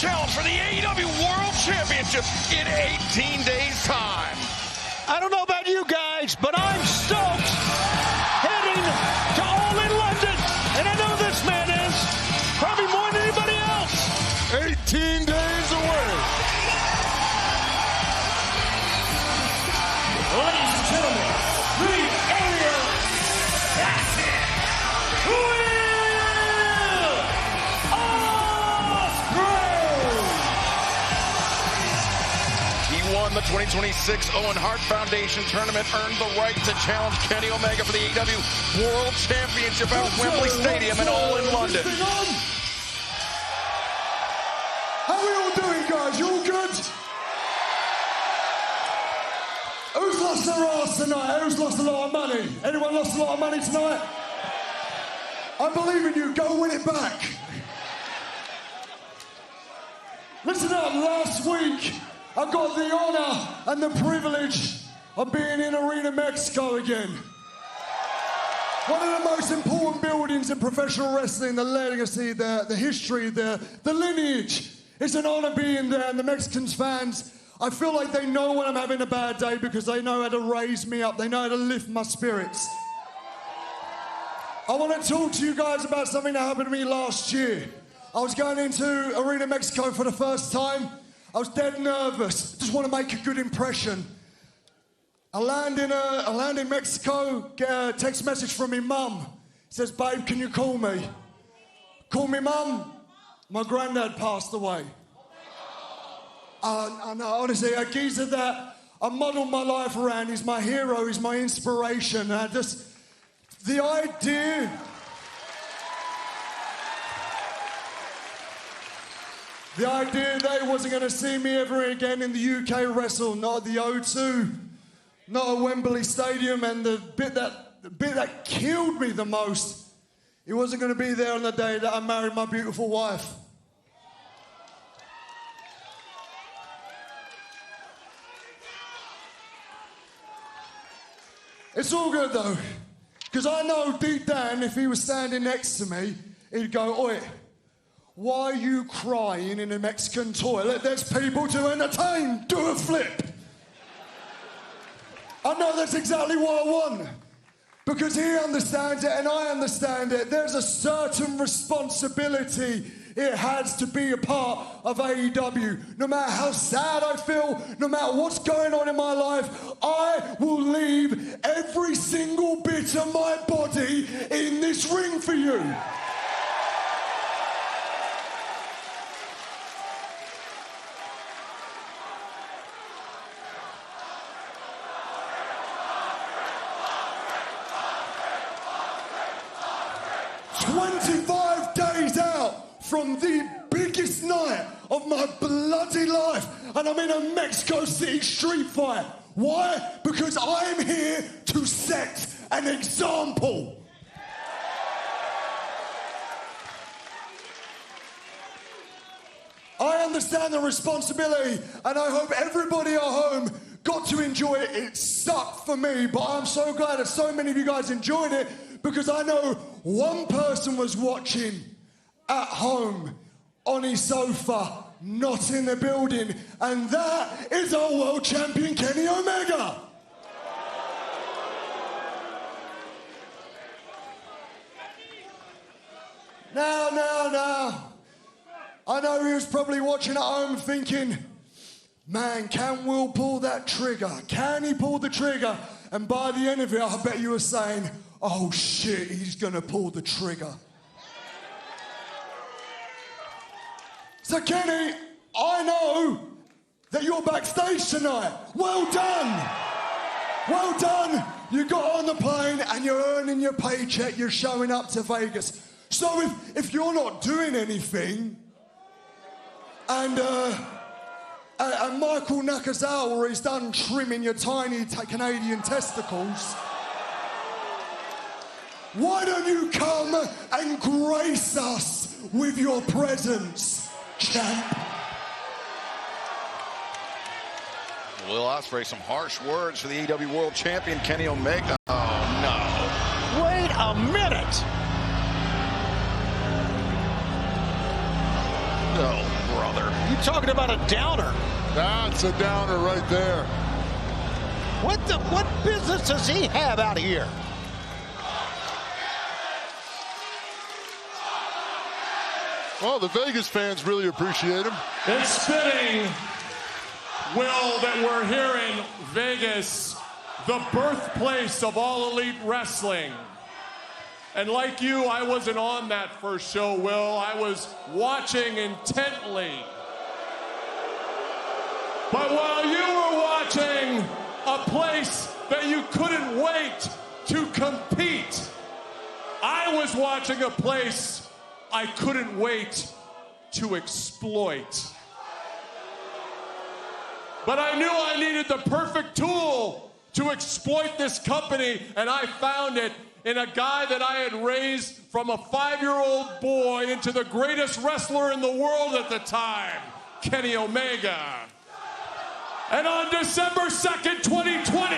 challenge for the AEW World Championship in 18 days' time. I don't know about you guys, but I'm stoked. Heading to All in London, and I know this man is probably more than anybody else. 18 days away. Ladies and gentlemen, the area Will Ospreay. He won the 2026 Owen Hart Foundation tournament, earned the right to challenge Kenny Omega for the AEW World Championship at Wembley Stadium and All in London. How are we all doing, guys? You all good? Who's lost their ass tonight? Who's lost a lot of money? Anyone lost a lot of money tonight? I believe in you. Go win it back. Listen up. Last week, I got the honor and the privilege of being in Arena Mexico again. One of the most important buildings in professional wrestling, the legacy, the history, the lineage. It's an honor being there, and the Mexicans fans, I feel like they know when I'm having a bad day because they know how to raise me up. They know how to lift my spirits. I want to talk to you guys about something that happened to me last year. I was going into Arena Mexico for the first time. I was dead nervous. Just want to make a good impression. I land in Mexico, get a text message from my mum. It says, "Babe, can you call me?" Call me, Mum. My granddad passed away. I know, honestly, a geezer that I model my life around. He's my hero, he's my inspiration. And the idea that he wasn't going to see me ever again in the UK wrestle, not at the O2, not at Wembley Stadium, and the bit that killed me the most, he wasn't going to be there on the day that I married my beautiful wife. It's all good though, because I know deep down if he was standing next to me, he'd go, "Oi, why are you crying in a Mexican toilet? There's people to entertain. Do a flip." I know that's exactly what I want, because he understands it and I understand it. There's a certain responsibility it has to be a part of AEW. No matter how sad I feel, no matter what's going on in my life, I will leave every single bit of my body in this ring for you. From the biggest night of my bloody life, and I'm in a Mexico City street fight. Why? Because I'm here to set an example. I understand the responsibility, and I hope everybody at home got to enjoy it. It sucked for me, but I'm so glad that so many of you guys enjoyed it, because I know one person was watching at home, on his sofa, not in the building, and that is our world champion, Kenny Omega. Now. I know he was probably watching at home thinking, "Man, can Will pull that trigger? Can he pull the trigger?" And by the end of it, I bet you were saying, "Oh shit, he's gonna pull the trigger." So Kenny, I know that you're backstage tonight. Well done. Well done. You got on the plane and you're earning your paycheck. You're showing up to Vegas. So if you're not doing anything, and Michael Nakazawa is done trimming your tiny Canadian testicles, why don't you come and grace us with your presence, champ? Will Ospreay, some harsh words for the AEW World Champion, Kenny Omega. Oh, no. Wait a minute. Oh, brother. talking about a downer. That's a downer right there. What business does he have out here? Well, the Vegas fans really appreciate him. It's fitting, Will, that we're here in Vegas, the birthplace of All Elite Wrestling. And like you, I wasn't on that first show, Will. I was watching intently. But while you were watching a place that you couldn't wait to compete, I was watching a place I couldn't wait to exploit. But I knew I needed the perfect tool to exploit this company, and I found it in a guy that I had raised from a 5-year-old boy into the greatest wrestler in the world at the time, Kenny Omega. And on December 2nd, 2020,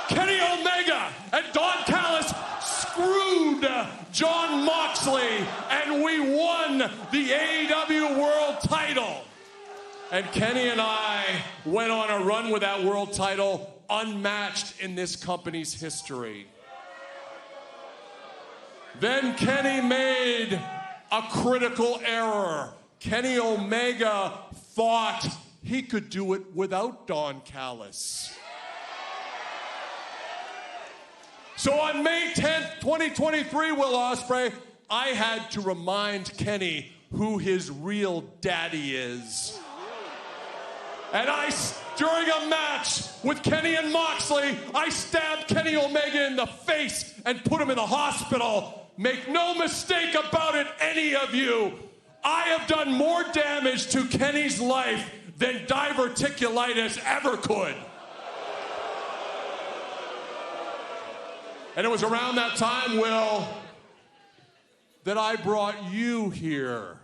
Kenny Omega and Don Callis screwed Jon Moxley, and we won the AEW World Title. And Kenny and I went on a run with that world title unmatched in this company's history. Then Kenny made a critical error. Kenny Omega thought he could do it without Don Callis. So on May 10th, 2023, Will Ospreay, I had to remind Kenny who his real daddy is. And during a match with Kenny and Moxley, I stabbed Kenny Omega in the face and put him in the hospital. Make no mistake about it, any of you. I have done more damage to Kenny's life than diverticulitis ever could. And it was around that time, Will, that I brought you here.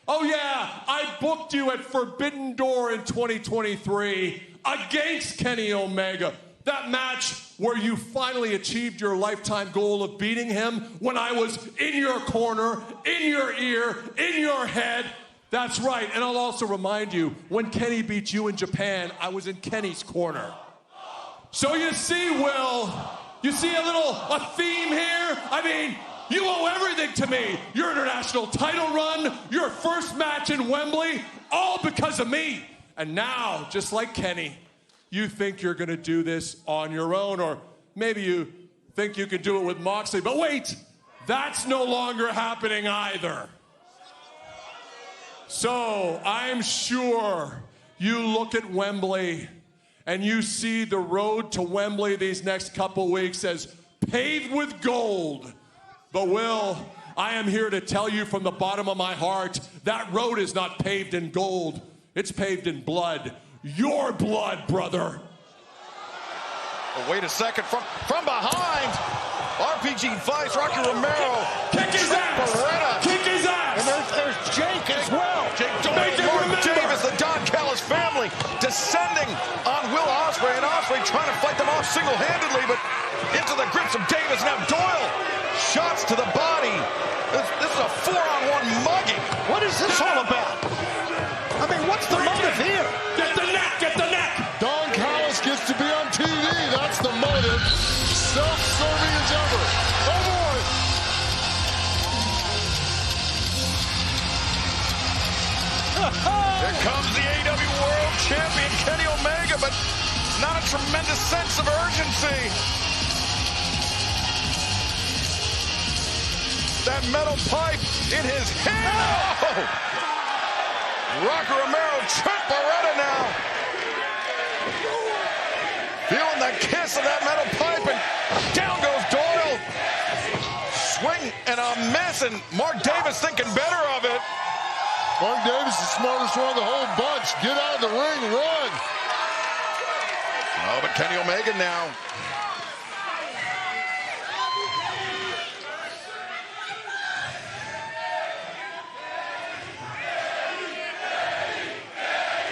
Oh yeah, I booked you at Forbidden Door in 2023 against Kenny Omega. That match where you finally achieved your lifetime goal of beating him when I was in your corner, in your ear, in your head. That's right, and I'll also remind you, when Kenny beat you in Japan, I was in Kenny's corner. So you see, Will, you see a theme here? I mean, you owe everything to me. Your international title run, your first match in Wembley, all because of me. And now, just like Kenny, you think you're gonna do this on your own, or maybe you think you can do it with Moxley, but wait, that's no longer happening either. So I'm sure you look at Wembley and you see the road to Wembley these next couple weeks as paved with gold. But Will, I am here to tell you from the bottom of my heart, that road is not paved in gold. It's paved in blood. Your blood, brother. Oh, wait a second, from behind, RPG Vice, Rocky Romero. Kick his ass! Beretta. Kick his ass! And there's Jake as well. Jake Doyle, Mark Davis, the Don Callis family descending on Will Ospreay, and Ospreay trying to fight them off single-handedly, but into the grips of Davis. Now Doyle, shots to the body. This is a 4-on-1 mugging. What is this all about? I mean, what's the motive here? Get the neck, get the neck! Don Callis gets to be on TV. That's the motive. Self-serving as ever. Oh boy! Here comes the AEW World Champion Kenny Omega, but not a tremendous sense of urgency. That metal pipe in his hand. Oh! Rocky Romero, Trent Beretta now. Feeling the kiss of that metal pipe, and down goes Doyle. Swing and a miss, and Mark Davis thinking better of it. Mark Davis is the smartest one of the whole bunch. Get out of the ring, run. Oh, but Kenny Omega now.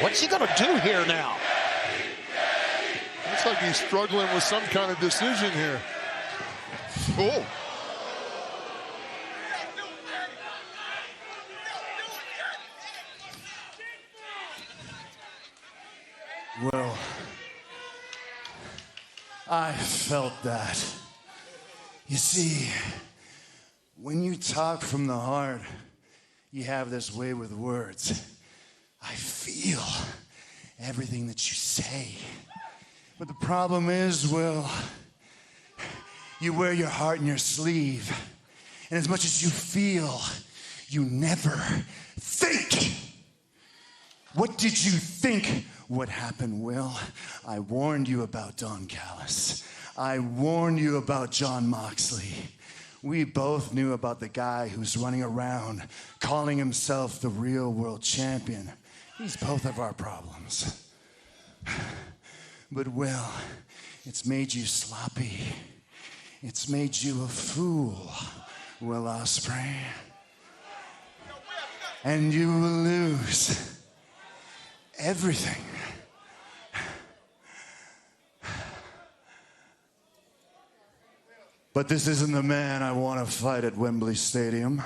What's he gonna do here now? Looks like he's struggling with some kind of decision here. Oh. I felt that. You see, when you talk from the heart, you have this way with words. I feel everything that you say. But the problem is, Will, you wear your heart in your sleeve. And as much as you feel, you never think. What did you think would happen, Will? I warned you about Don Callis. I warned you about Jon Moxley. We both knew about the guy who's running around calling himself the real world champion. These both have our problems. But Will, it's made you sloppy. It's made you a fool, Will Ospreay. And you will lose everything. But this isn't the man I want to fight at Wembley Stadium.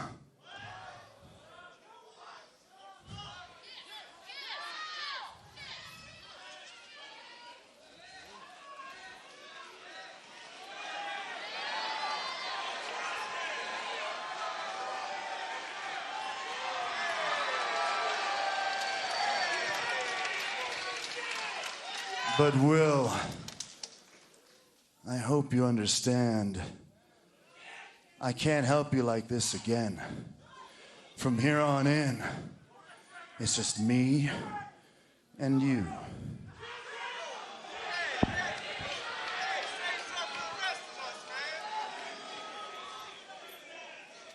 But Will, I hope you understand. I can't help you like this again. From here on in, it's just me and you.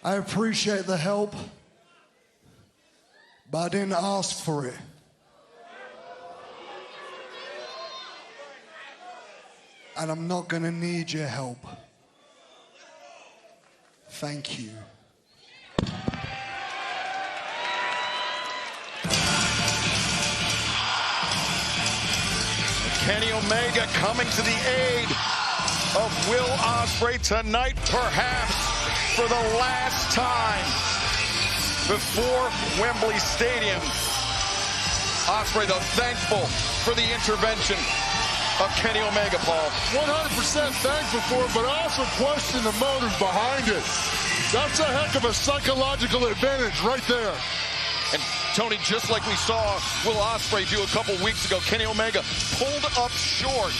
I appreciate the help, but I didn't ask for it. And I'm not gonna need your help. Thank you. Kenny Omega coming to the aid of Will Ospreay tonight, perhaps for the last time before Wembley Stadium. Ospreay, though, thankful for the intervention of Kenny Omega, Paul. 100% thankful for it, but also question the motive behind it. That's a heck of a psychological advantage right there. And Tony, just like we saw Will Ospreay do a couple weeks ago, Kenny Omega pulled up short.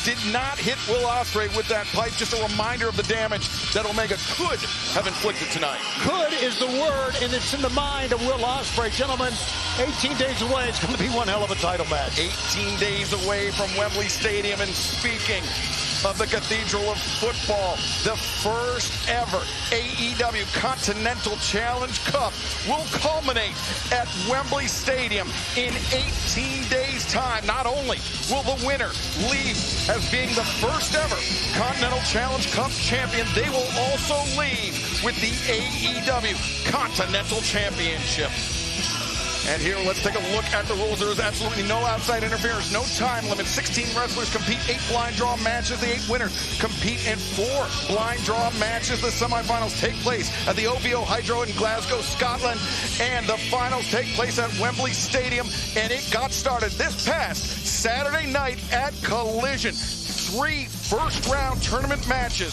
Did not hit Will Ospreay with that pipe. Just a reminder of the damage that Omega could have inflicted tonight. Could is the word, and it's in the mind of Will Ospreay. Gentlemen, 18 days away, it's going to be one hell of a title match. 18 days away from Wembley Stadium, and speaking of the Cathedral of Football, the first ever AEW Continental Challenge Cup will culminate at Wembley Stadium in 18 days' time. Not only will the winner leave as being the first ever Continental Challenge Cup champion, they will also leave with the AEW Continental Championship. And here, let's take a look at the rules. There is absolutely no outside interference, no time limit. 16 wrestlers compete, 8 blind draw matches. The 8 winners compete in 4 blind draw matches. The semifinals take place at the OVO Hydro in Glasgow, Scotland. And the finals take place at Wembley Stadium. And it got started this past Saturday night at Collision. 3 first-round tournament matches.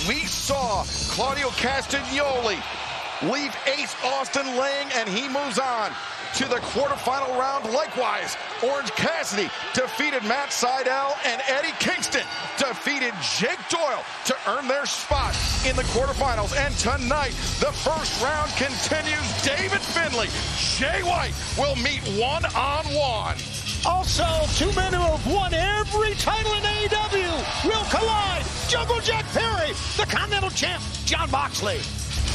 We saw Claudio Castagnoli leave Ace Austin laying, and he moves on to the quarterfinal round. Likewise, Orange Cassidy defeated Matt Sydal, and Eddie Kingston defeated Jake Doyle to earn their spot in the quarterfinals. And tonight, the first round continues. David Finlay, Jay White will meet one-on-one. Also, 2 men who have won every title in AEW will collide. Jungle Jack Perry, the Continental Champ, Jon Moxley.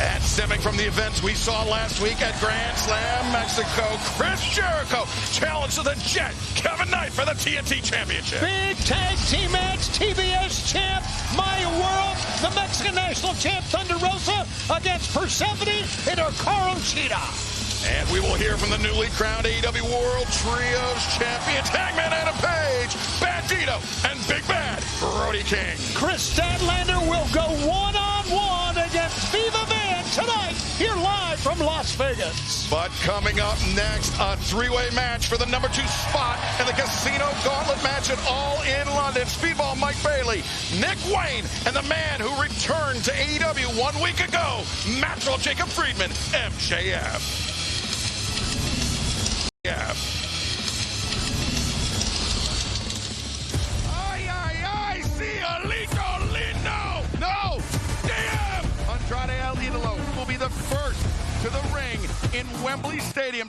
And stemming from the events we saw last week at Grand Slam Mexico, Chris Jericho challenges the Jet, Kevin Knight, for the TNT Championship. Big tag team match, TBS champ, Maya World, the Mexican national champ, Thunder Rosa, against Persephone and Hikaru Shida. And we will hear from the newly crowned AEW World Trios champions, Hangman Adam Page, Bandito, and Big Bad Brody King. Chris Statlander will go one-on-one against Viva Van tonight, here live from Las Vegas. But coming up next, a three-way match for the number 2 spot in the Casino Gauntlet match at All in London. Speedball Mike Bailey, Nick Wayne, and the man who returned to AEW 1 week ago, Maxwell Jacob Friedman, MJF. Yeah. Andrade El Idolo will be the first to the ring in Wembley Stadium.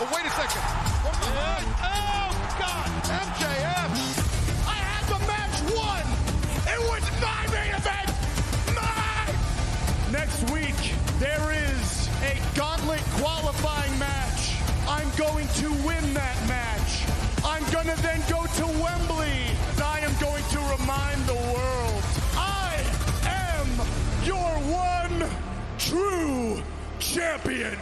Oh, wait a second. Oh, God. MJF. I had the match won. It was my main event. Mine. Next week, there is a gauntlet qualifying match. I'm going to win that match. I'm going to then go to Wembley. I am going to remind the world, I am your one true champion.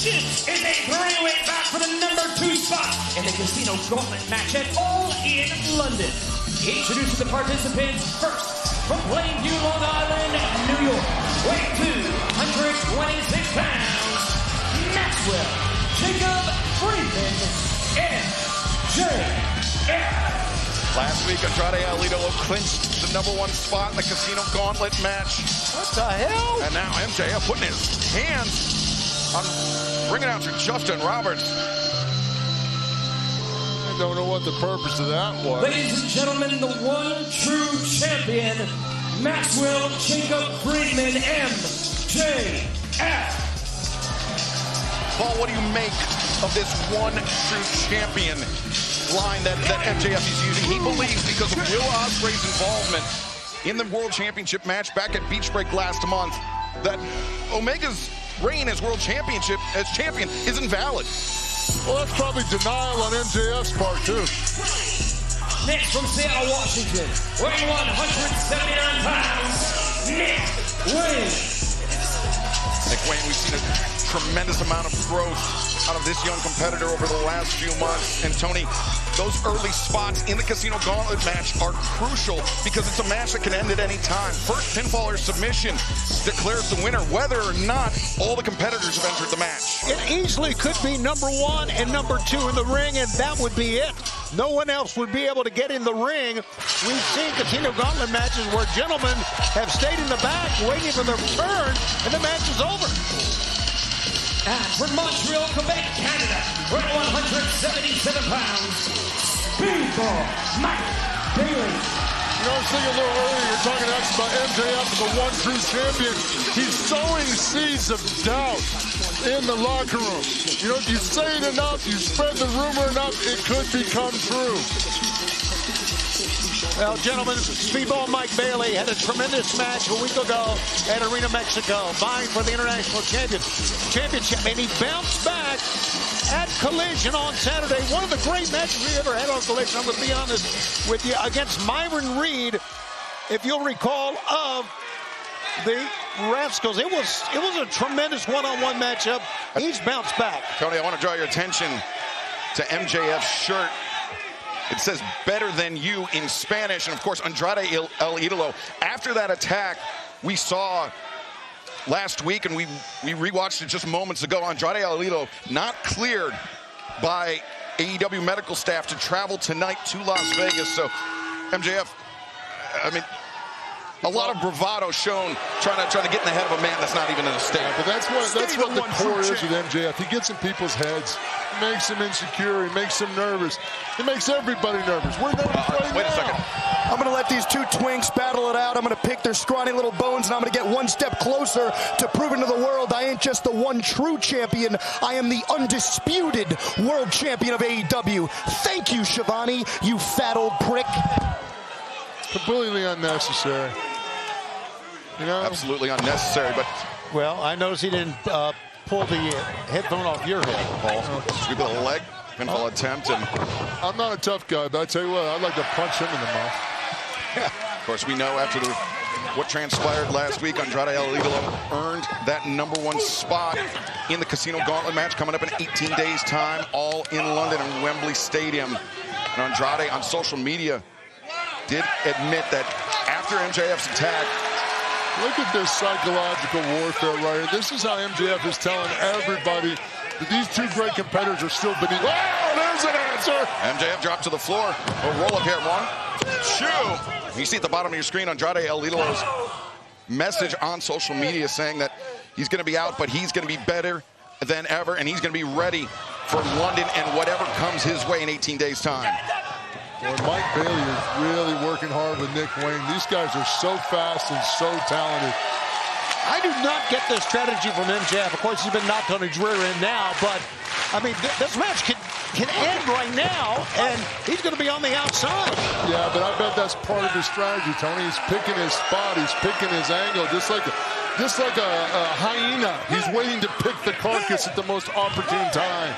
This is a three-way bout for the number 2 spot in the Casino Gauntlet match at All in London. Introducing the participants first from Plainview, Long Island, New York, weighing 226 pounds, Maxwell Jacob Friedman, MJF. Last week, Andrade El Idolo clinched the number 1 spot in the Casino Gauntlet match. What the hell? And now MJF putting his hands on ring announcer Justin Roberts. I don't know what the purpose of that was. Ladies and gentlemen, the one true champion, Maxwell Jacob Friedman, MJF. Paul, what do you make of this one true champion line that MJF is using? He believes because of Will Ospreay's involvement in the World Championship match back at Beach Break last month that Omega's reign as World Championship as champion is invalid. Well, that's probably denial on MJF's part, too. Next from Seattle, Washington, weighing 179 pounds, Nick Wayne. Nick Wayne, we've seen a tremendous amount of growth out of this young competitor over the last few months. And Tony, those early spots in the Casino Gauntlet match are crucial because it's a match that can end at any time. First pinfall or submission declares the winner, whether or not all the competitors have entered the match. It easily could be number 1 and number 2 in the ring, and that would be it. No one else would be able to get in the ring. We've seen Casino Gauntlet matches where gentlemen have stayed in the back waiting for their turn, and the match is over. And from Montreal, Quebec, Canada, weighing 177 pounds, Speedball Mike Bailey. You know, I was thinking a little earlier, you're talking about MJF as the one true champion. He's sowing seeds of doubt in the locker room. You know, if you say it enough, you spread the rumor enough, it could become true. Well, gentlemen, Speedball Mike Bailey had a tremendous match a week ago at Arena Mexico, vying for the International Championship, and he bounced back at Collision on Saturday. One of the great matches we ever had on Collision, I'm going to be honest with you, against Myron Reed, if you'll recall, of the Rascals. It was a tremendous one-on-one matchup. He's bounced back. Tony, I want to draw your attention to MJF's shirt. It says "better than you" in Spanish, and of course Andrade El Idolo. After that attack we saw last week, and we rewatched it just moments ago, Andrade El Idolo not cleared by AEW medical staff to travel tonight to Las Vegas. So MJF, I mean, a lot of bravado shown trying to get in the head of a man that's not even in a state. But that's what the core is with MJF. He gets in people's heads. He makes them insecure. He makes them nervous. He makes everybody nervous. We're there to play Wait a now. second. I'm going to let these two twinks battle it out. I'm going to pick their scrawny little bones, and I'm going to get one step closer to proving to the world I ain't just the one true champion. I am the undisputed world champion of AEW. Thank you, Shivani, you fat old prick. Completely unnecessary. You know? Absolutely unnecessary, but Well, I noticed he didn't pull the headphone off your head, Paul. sweep of the leg, pinfall attempt, and I'm not a tough guy, but I tell you what, I'd like to punch him in the mouth. of course we know after what transpired last week, Andrade El Idolo earned that #1 spot in the Casino Gauntlet match coming up in 18 days' time, all in London and Wembley Stadium. And Andrade on social media did admit that after MJF's attack, look at this psychological warfare right here. This is how MJF is telling everybody that these two great competitors are still beneath. Oh, there's an answer. MJF dropped to the floor. A roll up here. 1, 2. You see at the bottom of your screen Andrade El Idolo's message on social media saying that he's going to be out, but he's going to be better than ever, and he's going to be ready for London and whatever comes his way in 18 days' time. Boy, Mike Bailey is really working hard with Nick Wayne. These guys are so fast and so talented. I do not get this strategy from MJF. Of course, he's been knocked on his rear end now, but I mean, this match can end right now, and he's going to be on the outside. Yeah, but I bet that's part of his strategy, Tony. He's picking his spot. He's picking his angle, just like a hyena. He's waiting to pick the carcass at the most opportune time.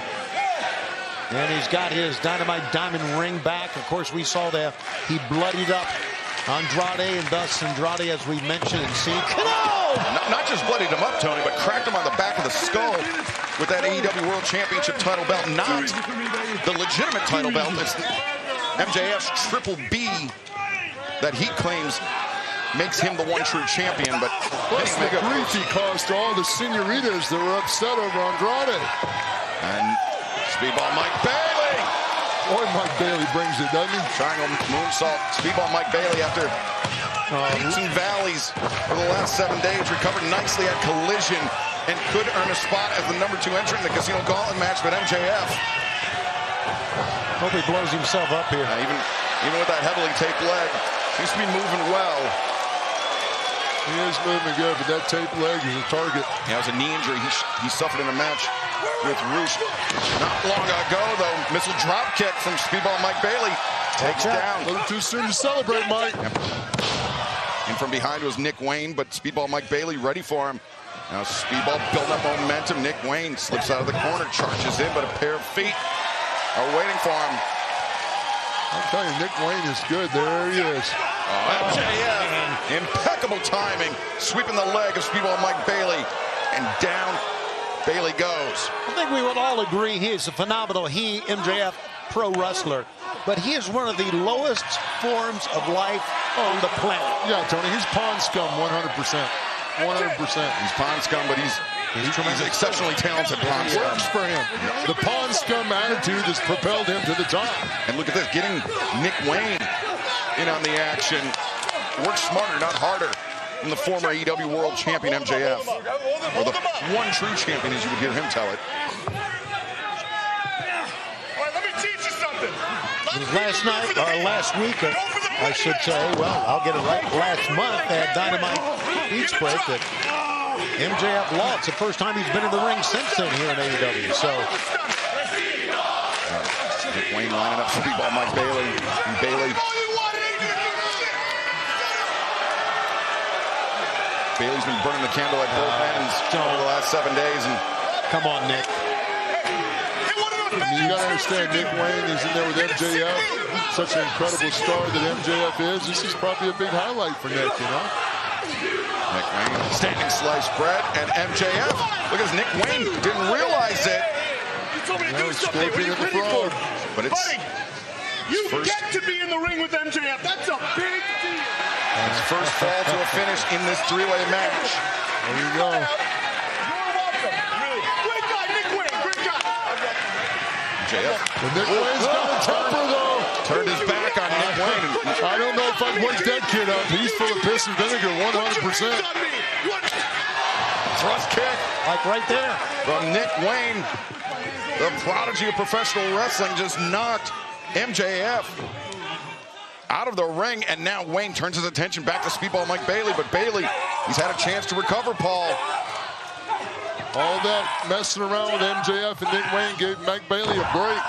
And he's got his Dynamite Diamond ring back. Of course, we saw that he bloodied up Andrade, and thus Andrade, as we mentioned and seen, Not just bloodied him up, Tony, but cracked him on the back of the skull with that AEW World Championship title belt. Not the legitimate title belt. It's MJF's Triple B that he claims makes him the one true champion. But plus the grief he caused to all the senoritas that were upset over Andrade. And Speedball Mike Bailey. Boy, Mike Bailey brings it, doesn't he? Triangle moonsault. Speedball Mike Bailey after peaks and valleys for the last 7 days. Recovered nicely at Collision and could earn a spot as the #2 entrant in the Casino Gauntlet match with MJF. Hope he blows himself up here. Even with that heavily taped leg, seems to be moving well. He is moving good, but that taped leg is a target. He has a knee injury he suffered in a match with Roosh not long ago, though. Missile drop kick from Speedball Mike Bailey. Takes down. A little too soon to celebrate, Mike. And from behind was Nick Wayne, but Speedball Mike Bailey ready for him. Now Speedball building up momentum. Nick Wayne slips out of the corner, charges in, but a pair of feet are waiting for him. I'm telling you, Nick Wayne is good. There he is. MJF, impeccable timing, sweeping the leg of Speedball Mike Bailey, and down Bailey goes. I think we would all agree he is a phenomenal MJF pro wrestler, but he is one of the lowest forms of life on the planet. Yeah, Tony, he's pond scum 100%. 100%. He's pond scum, but he's exceptionally talented pond scum. Works for him. The pond scum attitude has propelled him to the top. And look at this, getting Nick Wayne in on the action. Works smarter, not harder, than the former AEW World Champion MJF. Or the one true champion, as you would hear him tell it. All right, let me teach you something. Last night, or last week, I should say, well, I'll get it right. Last month, they had Dynamite Beach Break that MJF lost. It's the first time he's been in the ring since then here in AEW. So Nick Wayne lining up Speedball Mike Bailey. And Bailey's been burning the candle at both ends over the last 7 days. And come on, Nick. You got to understand, Nick Wayne is in there with MJF. Such an incredible star that MJF is. This is probably a big highlight for Nick, you know? Nick Wayne, standing sliced bread, and MJF. Look at this, Nick Wayne didn't realize it. You told me to do something. What are you waiting for? But it's Buddy, you get to be in the ring with MJF. That's a big deal. His first fall to a finish in this three-way match. There you go. You're welcome. Really. Great guy, Nick Wayne. Great guy. MJF. But Nick Wayne's got a temper, though. Turned his back on Nick Wayne. I don't know if I'd wake that kid up. He's full of piss and vinegar, 100%. Thrust kick. Like right there. From Nick Wayne. The prodigy of professional wrestling just knocked MJF out of the ring, and now Wayne turns his attention back to Speedball Mike Bailey, but Bailey, he's had a chance to recover, Paul. All that messing around with MJF and Nick Wayne gave Mike Bailey a break.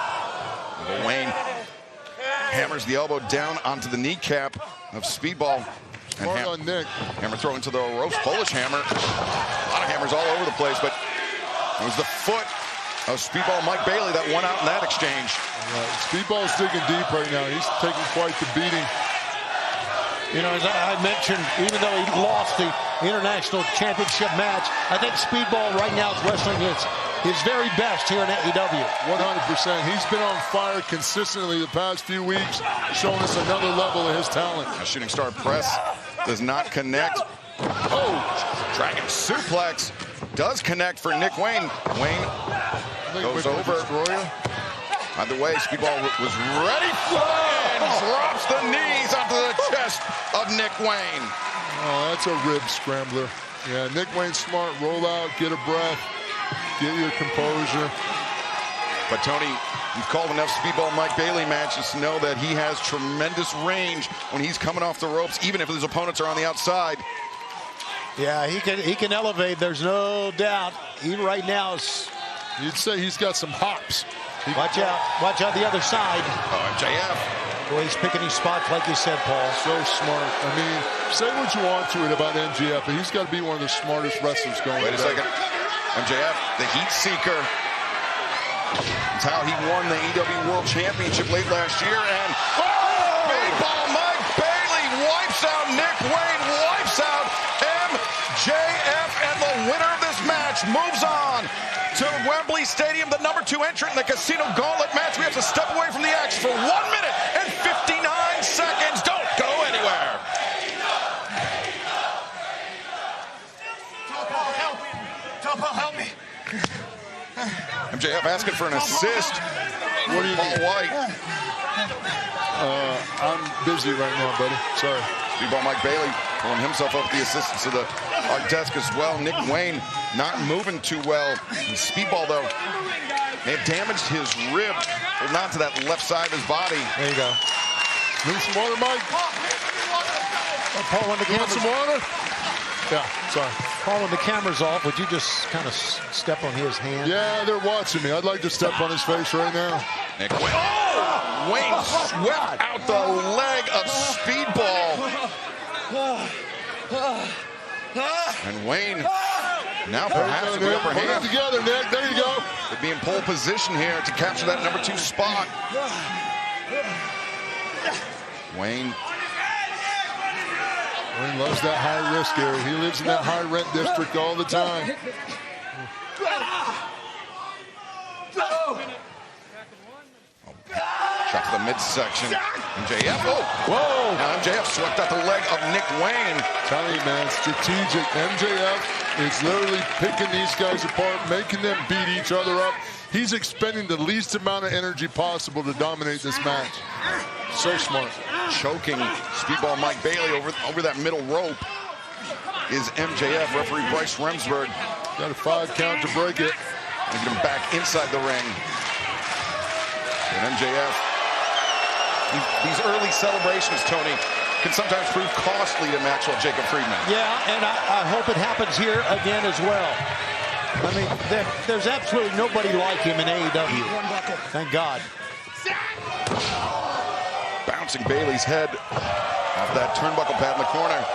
Wayne hammers the elbow down onto the kneecap of Speedball. And Hard on Nick. Hammer throw into the ropes, Polish hammer. A lot of hammers all over the place, but it was the foot of Speedball Mike Bailey that won out in that exchange. Speedball's digging deep right now. He's taking quite the beating. You know, as I mentioned, even though he lost the International Championship match, I think Speedball right now is wrestling his very best here in AEW. 100%. He's been on fire consistently the past few weeks, showing us another level of his talent. A shooting star press does not connect. Oh, Dragon suplex does connect for Nick Wayne. Wayne goes over. Either way, Speedball was ready and drops the knees onto the chest of Nick Wayne. Oh, that's a rib scrambler. Yeah, Nick Wayne's smart. Roll out, get a breath, get your composure. But Tony, you've called enough Speedball Mike Bailey matches to know that he has tremendous range when he's coming off the ropes, even if his opponents are on the outside. Yeah, he can elevate. There's no doubt. Even right now, you'd say he's got some hops. Watch out the other side. Oh, MJF. Boy, he's picking his spots like you said, Paul. So smart. I mean, say what you want to it about MJF, but he's got to be one of the smartest wrestlers going. Wait a second. MJF, the heat seeker. That's how he won the AEW World Championship late last year. And Speedball Mike Bailey wipes out Nick Wayne, wipes out MJF, and the winner of this match moves on to Wembley Stadium, the #2 entrant in the Casino Gauntlet match. We have to step away from the action for 1 minute and 59 seconds. Don't go anywhere. Topo, help me. MJF asking for an assist. What do you Paul need? White. I'm busy right now, buddy. Sorry. Speedball Mike Bailey pulling himself up the assistance of our desk as well. Nick Wayne not moving too well. And Speedball, though, may have damaged his rib, but not to that left side of his body. There you go. Need some water, Mike? Paul, when the You want some water? Yeah, sorry. Paul, when the camera's off, would you just kind of step on his hand? Yeah, they're watching me. I'd like to step on his face right now. Nick Wayne. Oh! Wayne swept out the leg of Speedball. And Wayne now perhaps with the upper Put it hand. together, Nick. There you go. Could be in pole position here to capture that #2 spot. Wayne loves that high risk area. He lives in that high rent district all the time. Shot to the midsection. MJF. Oh, whoa! Now MJF swept out the leg of Nick Wayne. Tell you, man, strategic. MJF is literally picking these guys apart, making them beat each other up. He's expending the least amount of energy possible to dominate this match. So smart. Choking Speedball Mike Bailey over that middle rope is MJF. Referee Bryce Remsburg. Got a 5 count to break it. And get him back inside the ring. And MJF, these early celebrations, Tony, can sometimes prove costly to Maxwell Jacob Friedman. Yeah, and I hope it happens here again as well. I mean, there's absolutely nobody like him in AEW. Thank God. Bouncing Bailey's head off that turnbuckle pad in the corner.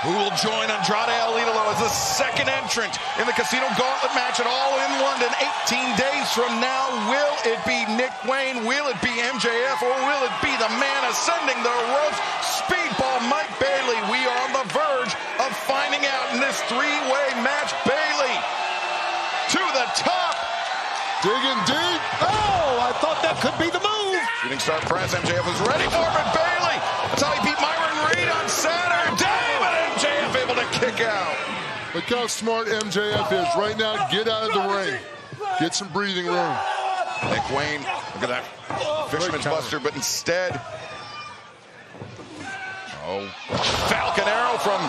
Who will join Andrade El Idolo as the second entrant in the Casino Gauntlet match at All In London 18 days from now? Will it be Nick Wayne? Will it be MJF? Or will it be the man ascending the ropes, Speedball Mike Bailey? We are on the verge of finding out in this three-way match. Bailey to the top. Digging deep. Oh, I thought that could be the move. Shooting star press. MJF was ready for it, but Bailey. That's how he beat Myron Reed on Saturday. MJF able to kick out. Look how smart MJF is. Right now, get out of the ring. Get some breathing room. Nick Wayne, look at that Fisherman's Buster, but instead, Falcon Arrow from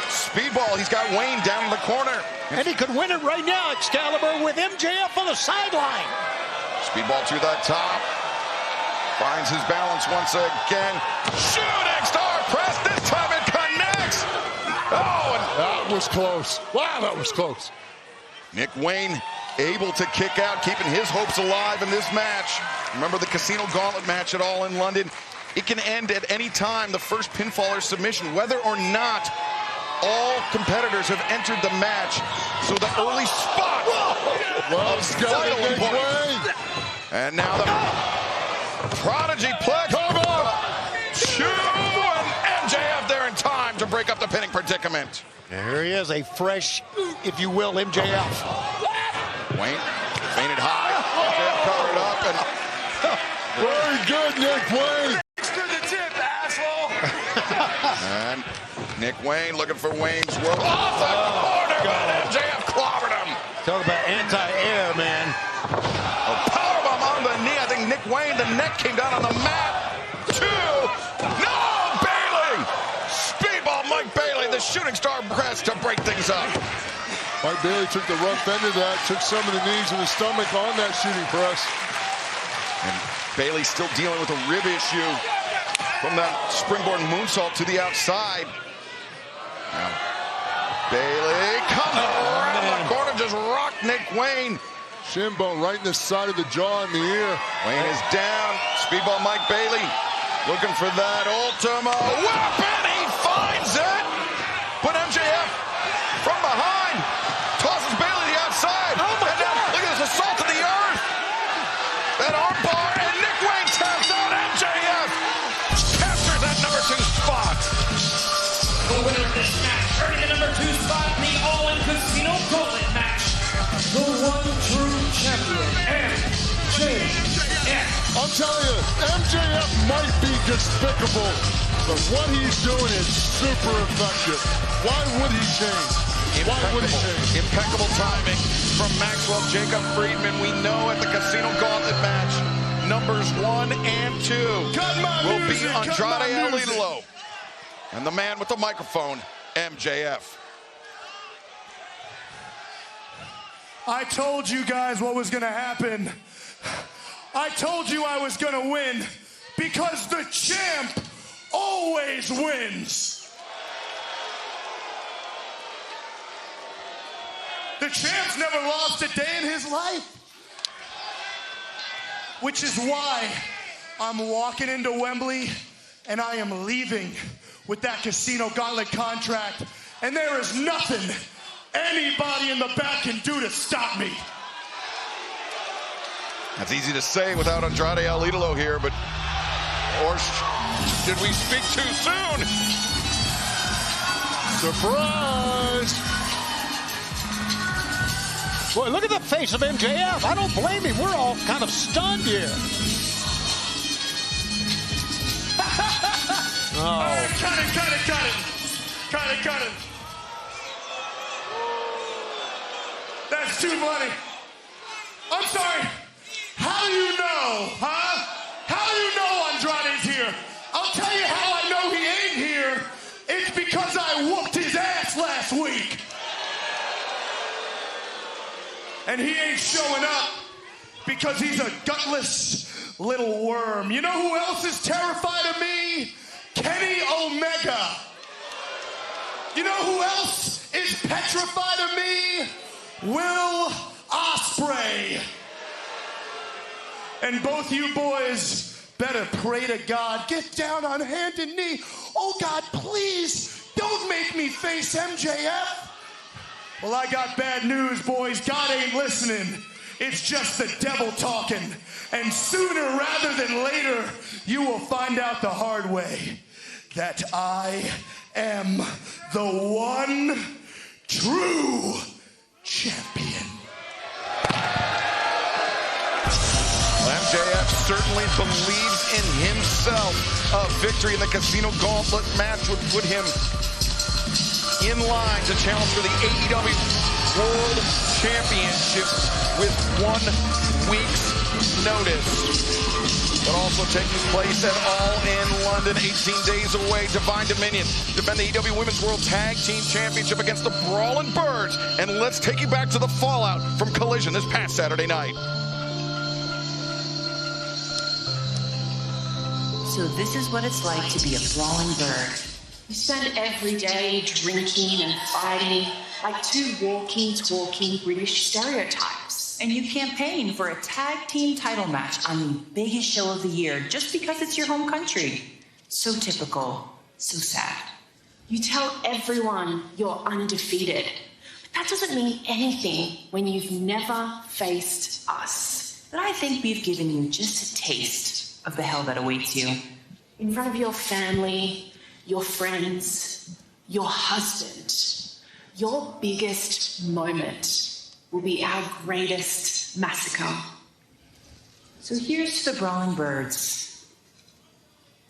Speedball. He's got Wayne down in the corner. And he could win it right now, Excalibur, with MJF on the sideline. Speedball to the top. Finds his balance once again. Shooting star press. This time it connects. Oh, and that was close. Wow, that was close. Nick Wayne able to kick out, keeping his hopes alive in this match. Remember the Casino Gauntlet match at All In London? It can end at any time, the first pinfall or submission, whether or not all competitors have entered the match. So the early spot Well, of vital importance. Wayne. And now the Prodigy Plex. Come on. And MJF there in time to break up the pinning predicament. There he is, a fresh, if you will, MJF. Wayne fainted high. MJF covered up and Very good, Nick Wayne. to the tip, asshole. And Nick Wayne looking for Wayne's world. Off the corner, but MJF clobbered him. Talk about anti-air, man. A powerbomb on the knee. I think Nick Wayne, the neck came down on the mat. 2. No, Bailey. Speedball Mike Bailey, the shooting star press to break things up. Mike Bailey took the rough end of that, took some of the knees and the stomach on that shooting press. And Bailey still dealing with a rib issue from that springboard moonsault to the outside. Now, Bailey comes around the corner, just rocked Nick Wayne. Shin bone right in the side of the jaw and the ear. Wayne is down. Speedball Mike Bailey looking for that Ultima weapon. He finds it. But MJF from behind tosses Bailey to the outside. Oh my and now God. look at this assault to the earth. That armbar, and Nick Wayne taps out MJF. Captures that number 2 spot. The winner of this match, earning the number 2 spot in the All-In Casino Gauntlet match, the one true champion, MJF. I'm telling you, MJF might be despicable, but what he's doing is super effective. Why would he change? Why would he change? Impeccable timing from Maxwell Jacob Friedman. We know at the Casino Gauntlet match, numbers 1 and 2 will be Andrade El Idolo. And the man with the microphone, MJF. I told you guys what was going to happen. I told you I was going to win because the champ always wins. The champ's never lost a day in his life. Which is why I'm walking into Wembley and I am leaving with that Casino Gauntlet contract. And there is nothing anybody in the back can do to stop me. That's easy to say without Andrade El Idolo here, but or did we speak too soon? Surprise! Boy, look at the face of MJF. I don't blame him. We're all kind of stunned here. Oh. Cut it. That's too funny. I'm sorry. How do you know, huh? How do you know Andrade's here? I'll tell you how I know he ain't here. It's because I whooped his ass last week. And he ain't showing up because he's a gutless little worm. You know who else is terrified of me? Kenny Omega. You know who else is petrified of me? Will Ospreay. And both you boys better pray to God. Get down on hand and knee. Oh God, please don't make me face MJF. Well, I got bad news, boys. God ain't listening. It's just the devil talking. And sooner rather than later, you will find out the hard way that I am the one true champion. MJF certainly believes in himself. A victory in the Casino Gauntlet match would put him in line to challenge for the AEW World Championship with 1 week's notice. But also taking place at All In London, 18 days away. Divine Dominion defend the AEW Women's World Tag Team Championship against the Brawling Birds. And let's take you back to the fallout from Collision this past Saturday night. So this is what it's like to be a brawling bird. You spend every day drinking and fighting like 2 walking, talking British stereotypes. And you campaign for a tag team title match on the biggest show of the year just because it's your home country. So typical, so sad. You tell everyone you're undefeated. But that doesn't mean anything when you've never faced us. But I think we've given you just a taste of the hell that awaits you. In front of your family, your friends, your husband, your biggest moment will be our greatest massacre. So here's to the Brawling Birds.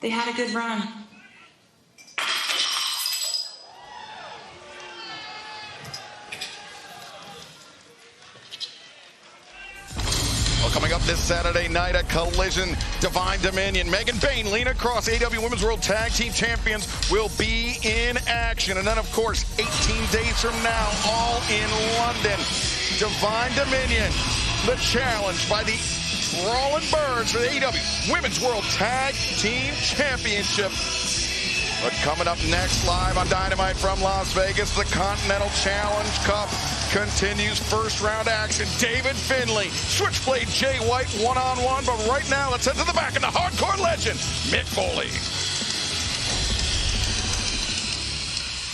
They had a good run. Well, coming up this Saturday night at Collision, Divine Dominion, Megan Bayne, Lena Cross, AEW Women's World Tag Team Champions will be in action. And then, of course, 18 days from now, all in London, Divine Dominion, the challenge by the Brawling Birds for the AEW Women's World Tag Team Championship. But coming up next, live on Dynamite from Las Vegas, the Continental Challenge Cup continues. First round action. David Finlay, Switchblade Jay White one-on-one. But right now, let's head to the back of the hardcore legend, Mick Foley.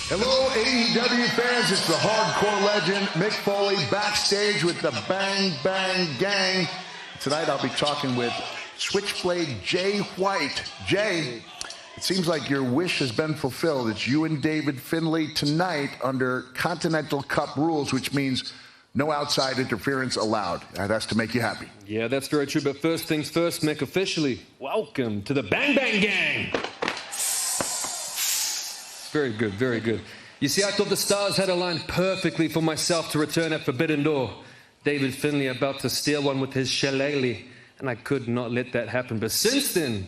Hello, AEW fans. It's the hardcore legend, Mick Foley, backstage with the Bang Bang Gang. Tonight, I'll be talking with Switchblade Jay White. Jay, it seems like your wish has been fulfilled. It's you and David Finlay tonight under Continental Cup rules, which means no outside interference allowed. That's to make you happy. Yeah, that's very true. But first things first, Mick, officially, welcome to the Bang Bang Gang. Very good, very good. You see, I thought the stars had aligned perfectly for myself to return at Forbidden Door. David Finlay about to steal one with his shillelagh, and I could not let that happen. But since then,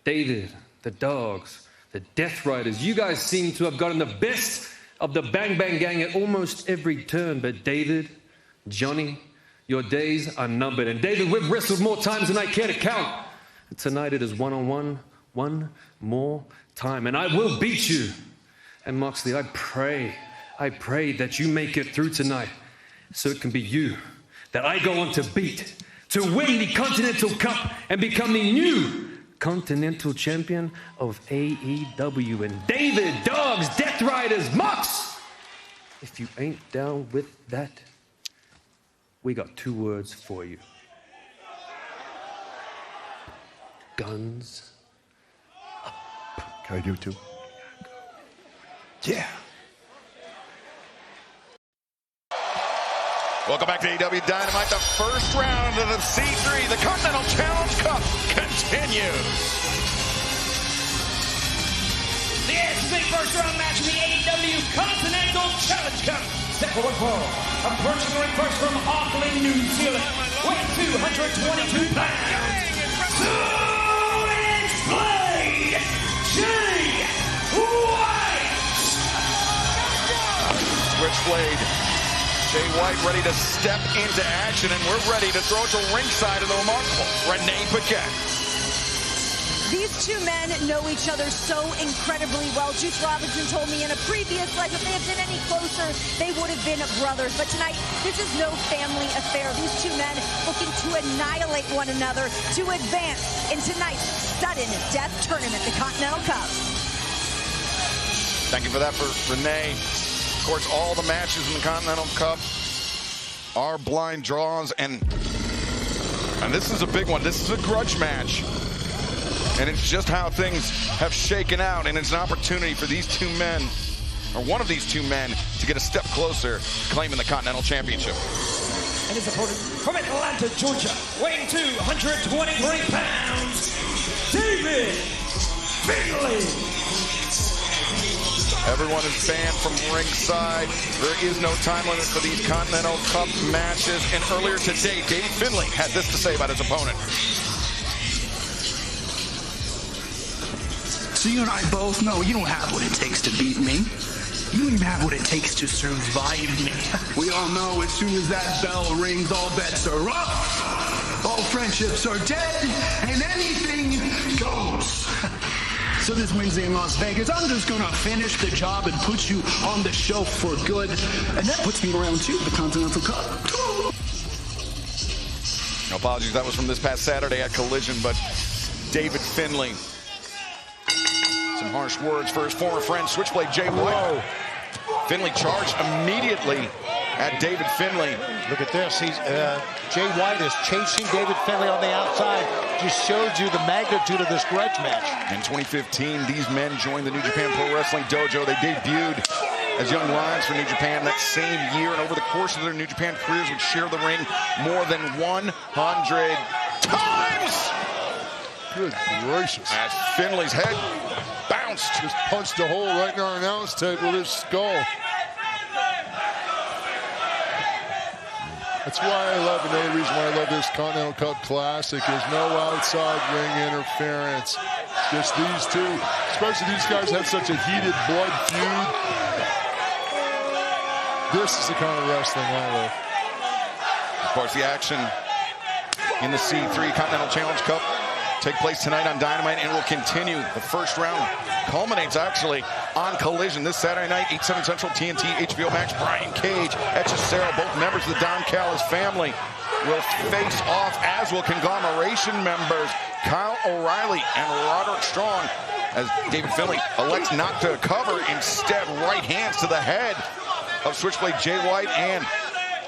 David, the Dogs, the Death Riders, you guys seem to have gotten the best of the Bang Bang Gang at almost every turn. But David, Johnny, your days are numbered. And David, we've wrestled more times than I care to count. And tonight it is one-on-one, one more time. And I will beat you. And Moxley, I pray that you make it through tonight so it can be you that I go on to beat, to win the Continental Cup and become the new Continental Champion of AEW. And David, Dogs, Death Riders, Mox, if you ain't down with that, we got two words for you. Guns up. Can I do it too? Yeah. Welcome back to AEW Dynamite. The first round of the C3, the Continental Challenge Cup, continues. This is a first round match in the AEW Continental Challenge Cup. Step forward for approaching the ring first from Auckland, New Zealand, weighing 222 pounds. Switchblade Jay White. Switchblade Jay White ready to step into action, and we're ready to throw it to ringside of the remarkable Renee Paquette. These two men know each other so incredibly well. Juice Robinson told me in a previous life if they had been any closer, they would have been brothers. But tonight, this is no family affair. These two men looking to annihilate one another to advance in tonight's sudden death tournament, the Continental Cup. Thank you for that, for Renee. Of course, all the matches in the Continental Cup are blind draws, and this is a big one. This is a grudge match. And it's just how things have shaken out, and it's an opportunity for these two men, or one of these two men, to get a step closer to claiming the Continental Championship. And his opponent from Atlanta, Georgia, weighing 223 pounds, David Finlay. Everyone is banned from ringside. There is no time limit for these Continental Cup matches. And earlier today, David Finlay had this to say about his opponent. So you and I both know you don't have what it takes to beat me. You don't even have what it takes to survive me. We all know as soon as that bell rings, all bets are up. All friendships are dead, and anything goes. So this Wednesday in Las Vegas, I'm just going to finish the job and put you on the shelf for good. And that puts me around, too, the Continental Cup. No apologies, that was from this past Saturday at Collision, but David Finlay. Some harsh words for his former friend, Switchblade Jay White. Finlay charged immediately at David Finlay. Look at this. Jay White is chasing David Finlay on the outside. Just shows you the magnitude of this grudge match. In 2015, these men joined the New Japan Pro Wrestling Dojo. They debuted as young lions for New Japan that same year, and over the course of their New Japan careers would share the ring more than 100 times. Good gracious. As Finlay's head bounced. Just punched a hole right in our announce table with his skull. That's why I love, another reason why I love this Continental Cup Classic is no outside ring interference. Just these two, especially these guys have such a heated blood feud. This is the kind of wrestling I love. Of course, the action in the C3 Continental Challenge Cup take place tonight on Dynamite and will continue. The first round culminates actually on Collision this Saturday night, 8/7 Central, TNT, HBO Max. Brian Cage, Hechicero, both members of the Don Callis family, will face off, as will Conglomeration members Kyle O'Reilly and Roderick Strong, as David Finlay elects not to cover, instead right hands to the head of Switchblade Jay White and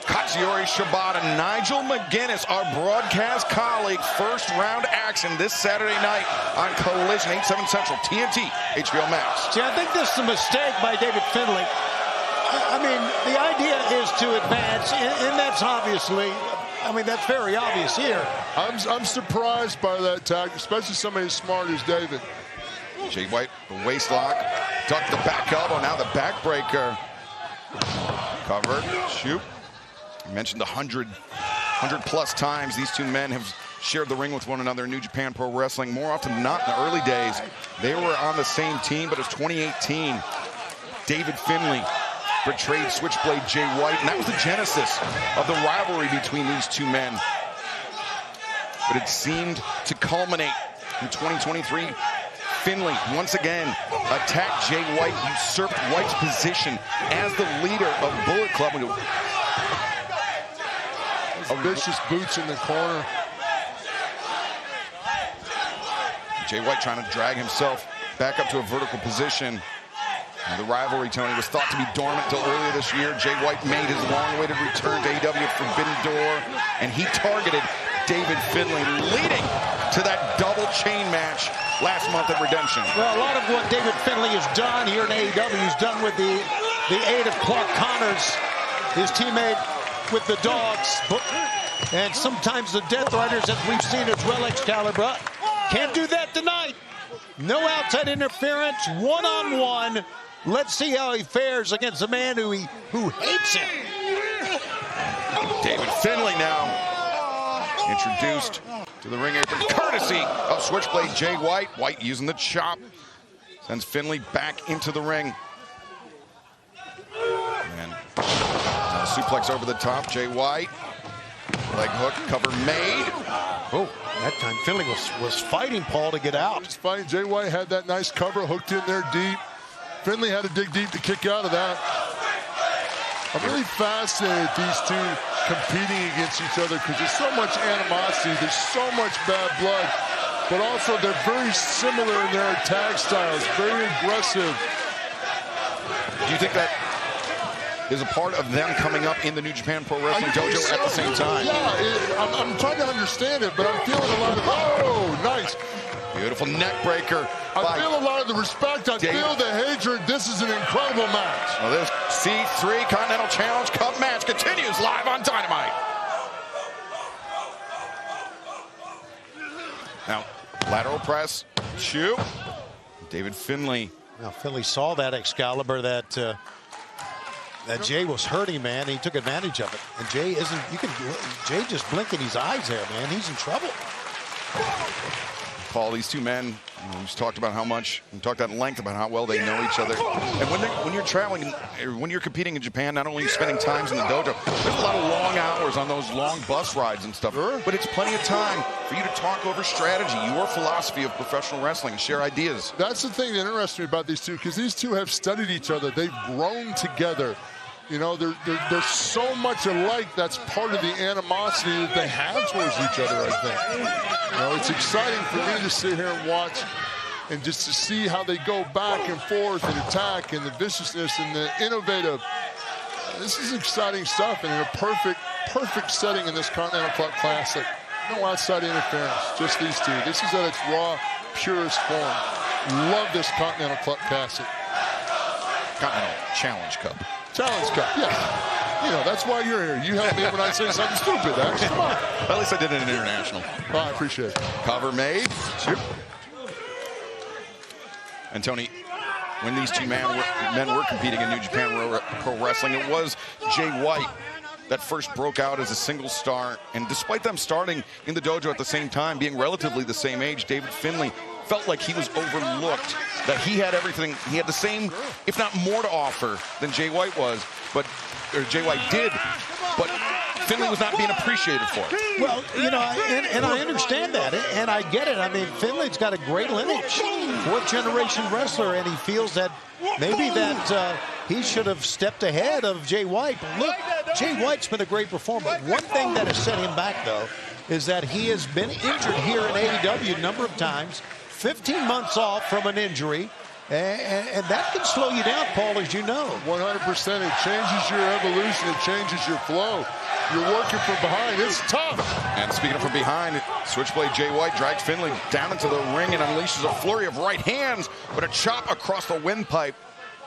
Katsuyori Shibata. Nigel McGuinness, our broadcast colleague, first round action this Saturday night on Collision, 8/7 Central, TNT, HBO Max. See, I think this is a mistake by David Finlay. I mean, the idea is to advance, and that's obviously, I mean, that's very obvious here. I'm surprised by that tactic, especially somebody as smart as David. Jay White, the waist lock, ducked the back elbow, now the backbreaker. Covered, shoot. I mentioned 100 plus times these two men have shared the ring with one another in New Japan Pro Wrestling. More often than not, in the early days, they were on the same team, but it was 2018. David Finlay betrayed Switchblade Jay White, and that was the genesis of the rivalry between these two men. But it seemed to culminate in 2023. Finlay once again attacked Jay White, usurped White's position as the leader of Bullet Club. Vicious boots in the corner. Jay White trying to drag himself back up to a vertical position. And the rivalry, Tony, was thought to be dormant until earlier this year. Jay White made his long-awaited return to AEW at Forbidden Door, and he targeted David Finlay, leading to that double chain match last month at Redemption. Well, a lot of what David Finlay has done here in AEW, he's done with the aid of Clark Connors, his teammate with the Dogs, and sometimes the Death Riders, as we've seen as well, Excalibur. Can't do that tonight. No outside interference, one-on-one. Let's see how he fares against a man who hates him. David Finlay now introduced to the ring apron, courtesy of Switchblade Jay White. White using the chop, sends Finlay back into the ring. And suplex over the top, Jay White. Leg hook, cover made. Oh, that time Finlay was fighting Paul to get out. Just fighting. Jay White had that nice cover hooked in there deep. Finlay had to dig deep to kick out of that. I'm really fascinated with these two competing against each other because there's so much animosity, there's so much bad blood, but also they're very similar in their attack styles, very aggressive. Do you think that is a part of them coming up in the New Japan Pro Wrestling Dojo at the same time? Yeah, I'm trying to understand it, but I'm feeling a lot of, oh, nice. Beautiful neck breaker. I feel a lot of the respect. I feel the hatred. This is an incredible match. Well, this C3 Continental Challenge Cup match continues live on Dynamite. Now, lateral press, shoot. David Finlay. Now, Finlay saw that Excalibur that Jay was hurting, man. He took advantage of it. And Jay Jay just blinking his eyes there, man. He's in trouble. Paul, these two men, we've talked about how much, we talked at length about how well they know each other. And when you're traveling, when you're competing in Japan, not only are you spending times in the dojo, there's a lot of long hours on those long bus rides and stuff. But it's plenty of time for you to talk over strategy, your philosophy of professional wrestling, and share ideas. That's the thing that interests me about these two, because these two have studied each other. They've grown together. You know, they're so much alike. That's part of the animosity that they have towards each other, I think. You know, it's exciting for me to sit here and watch and just to see how they go back and forth and attack and the viciousness and the innovative This is exciting stuff, and in a perfect setting in this Continental Club Classic. No outside interference, just these two. This is at its raw, purest form. Love this Continental Club Classic. Continental Challenge Cup. Challenge Cup, yeah. You know, that's why you're here. You help me when I say something stupid, Dax. Come on. At least I did it in international. Oh, I appreciate it. Cover made. And Tony, when these two men were competing in New Japan Pro Wrestling, it was Jay White that first broke out as a single star. And despite them starting in the dojo at the same time, being relatively the same age, David Finlay felt like he was overlooked, that he had everything. He had the same, if not more to offer than Jay White was, or Jay White did, but Finlay was not being appreciated for it. Well, you know, and I understand that, and I get it. I mean, Finlay's got a great lineage, fourth-generation wrestler, and he feels that maybe that he should have stepped ahead of Jay White. But look, Jay White's been a great performer. One thing that has set him back, though, is that he has been injured here in AEW a number of times, 15 months off from an injury. And that can slow you down, Paul, as you know. 100%. It changes your evolution. It changes your flow. You're working from behind. It's tough. And speaking of from behind, Switchblade Jay White drags Finlay down into the ring and unleashes a flurry of right hands, but a chop across the windpipe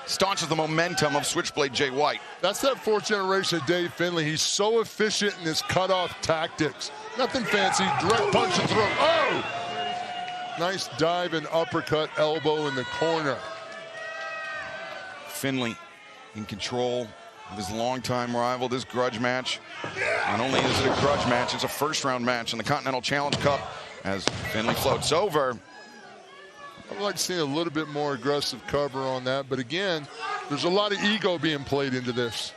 staunches the momentum of Switchblade Jay White. That's that fourth generation of Dave Finlay. He's so efficient in his cutoff tactics. Nothing fancy. Direct punch and throw. Oh! Nice dive and uppercut elbow in the corner. Finlay in control of his longtime rival. This grudge match, not only is it a grudge match, it's a first-round match in the Continental Challenge Cup as Finlay floats over. I'd like to see a little bit more aggressive cover on that, but again, there's a lot of ego being played into this.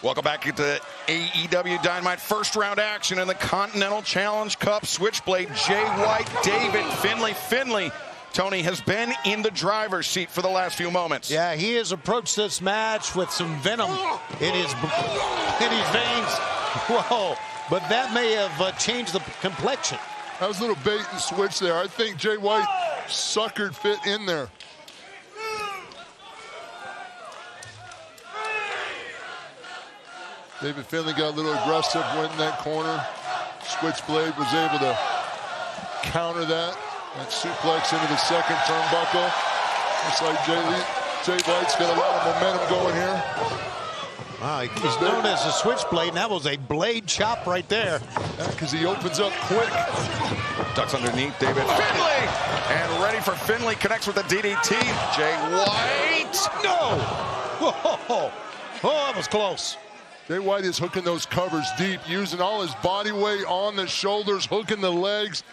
Welcome back to AEW Dynamite. First round action in the Continental Challenge Cup. Switchblade Jay White, David Finlay. Finlay, Tony, has been in the driver's seat for the last few moments. Yeah, he has approached this match with some venom in his veins. Whoa, but that may have changed the complexion. That was a little bait and switch there. I think Jay White suckered fit in there. David Finlay got a little aggressive, went in that corner. Switchblade was able to counter that. That suplex into the second turnbuckle. Looks like Jay White's got a lot of momentum going here. Wow, he's known as a switchblade, and that was a blade chop right there. Because he opens up quick. Ducks underneath David Finlay. And ready for Finlay, connects with the DDT. Jay White. No! Whoa. Oh, that was close. Jay White is hooking those covers deep, using all his body weight on the shoulders, hooking the legs.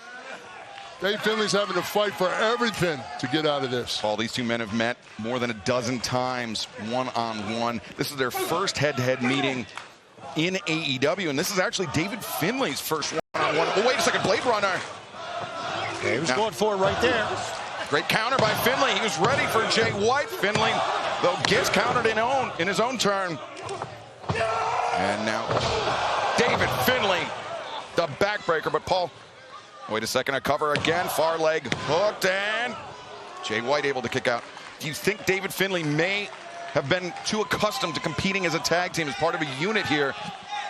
Dave Finlay's having to fight for everything to get out of this. Paul, these two men have met more than a dozen times one-on-one. This is their first head-to-head meeting in AEW, and this is actually David Finlay's first one-on-one. Oh, wait a second, Blade Runner. Yeah, he was going for it right there. Great counter by Finlay. He was ready for Jay White. Finlay, though, gets countered in his own turn. And now David Finlay, the backbreaker. But Paul, wait a second, a cover again. Far leg hooked, and Jay White able to kick out. Do you think David Finlay may have been too accustomed to competing as a tag team, as part of a unit here,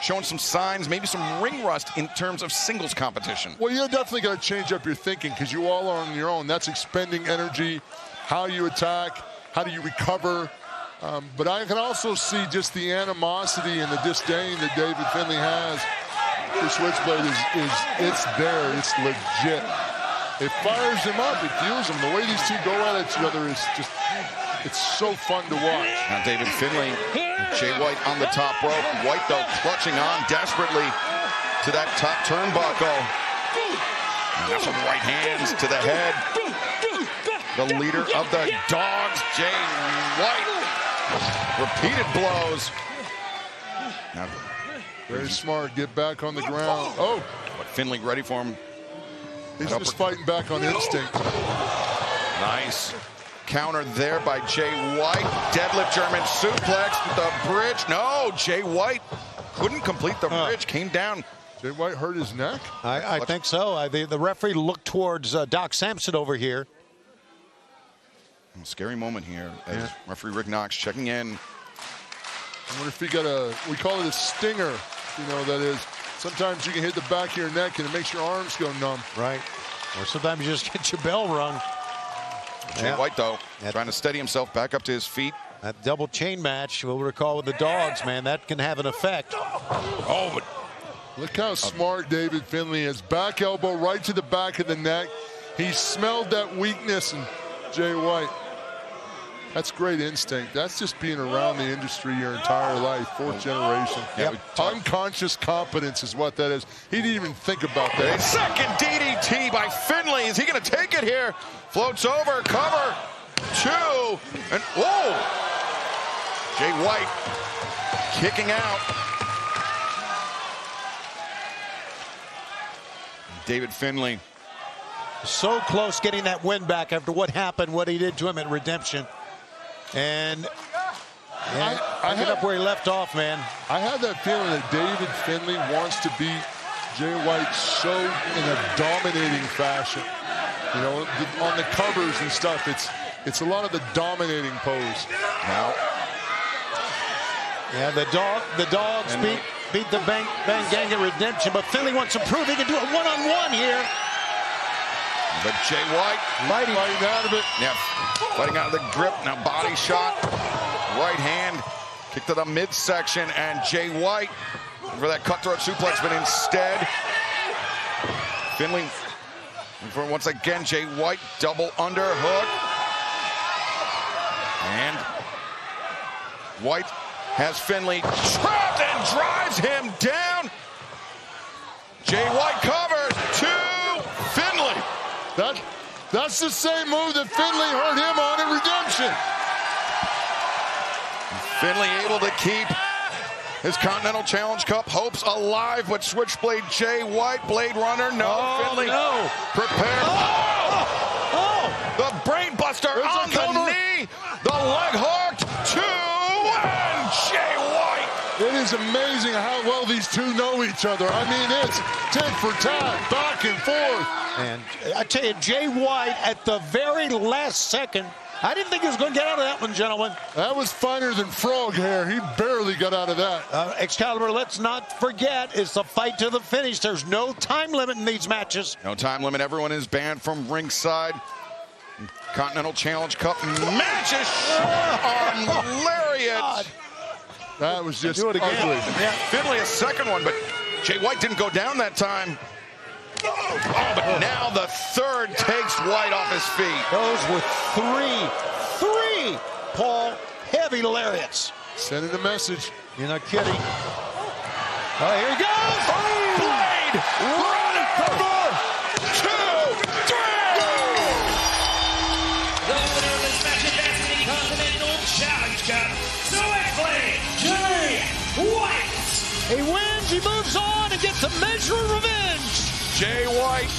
showing some signs, maybe some ring rust in terms of singles competition? Well, you're definitely going to change up your thinking, because you all are on your own. That's expending energy, how you attack, how do you recover. But I can also see just the animosity and the disdain that David Finlay has for Switchblade it's there, it's legit. It fires him up, it fuels him. The way these two go at each other is just, it's so fun to watch. Now David Finlay, Jay White on the top rope. White, though, clutching on desperately to that top turnbuckle. And that's some right hands to the head. The leader of the Dogs, Jay White. Repeated blows. Now, very smart, get back on the ground. Oh, but Finlay ready for him. He's just fighting back on instinct. Nice counter there by Jay White. Deadlift German suplex, the bridge. No, Jay White couldn't complete the bridge. Came down Jay White hurt his neck? I think so. The referee looked towards Doc Sampson over here. Scary moment here as referee Rick Knox checking in. I wonder if he got we call it a stinger, you know, that is. Sometimes you can hit the back of your neck and it makes your arms go numb. Right. Or sometimes you just get your bell rung. Jay White, though, trying to steady himself back up to his feet. That double chain match, we'll recall with the Dogs, man, that can have an effect. Oh, but look how smart David Finlay is. Back elbow right to the back of the neck. He smelled that weakness in Jay White. That's great instinct. That's just being around the industry your entire life, fourth generation. Unconscious competence is what that is. He didn't even think about that. A second DDT by Finlay. Is he going to take it here? Floats over, cover, 2, and whoa! Jay White kicking out. David Finlay. So close getting that win back after what happened, what he did to him at Redemption. And I get up where he left off, man. I have that feeling that David Finlay wants to beat Jay White so in a dominating fashion. You know, on the covers and stuff, it's a lot of the dominating pose. Now, yeah, the Dogs beat the Bang Gang at Redemption, but Finlay wants to prove he can do it one-on-one here. But Jay White fighting out of it. Yeah, fighting out of the grip. Now body shot, right hand, kick to the midsection, and Jay White for that cutthroat suplex, but instead, Finlay, for once again, Jay White, double underhook. And White has Finlay trapped and drives him down. Jay White covers, 2, Finlay. That's the same move that Finlay hurt him on in Redemption. Finlay able to keep his Continental Challenge Cup hopes alive, but Switchblade Jay White, Blade Runner, Finlay prepared. The brain buster on the knee, the leg hooked, 2, and Jay White. It is amazing how well these two know each other. I mean, it's tit for tat, back and forth. And I tell you, Jay White at the very last second, I didn't think he was going to get out of that one, gentlemen. That was finer than frog hair. He barely got out of that. Excalibur, let's not forget, it's a fight to the finish. There's no time limit in these matches. No time limit. Everyone is banned from ringside. Continental Challenge Cup matches on lariat. That was just ugly. Yeah, Finlay a second one, but Jay White didn't go down that time. Oh, but now the third takes White off his feet. Those were three, Paul, heavy lariats. Sending a message. You're not kidding. Oh, here he goes. Blade Runner. 2, 3. The winner of this match advances the Continental Challenge Cup. Switchblade Jay White. He wins, he moves on and gets a measure of revenge. Jay White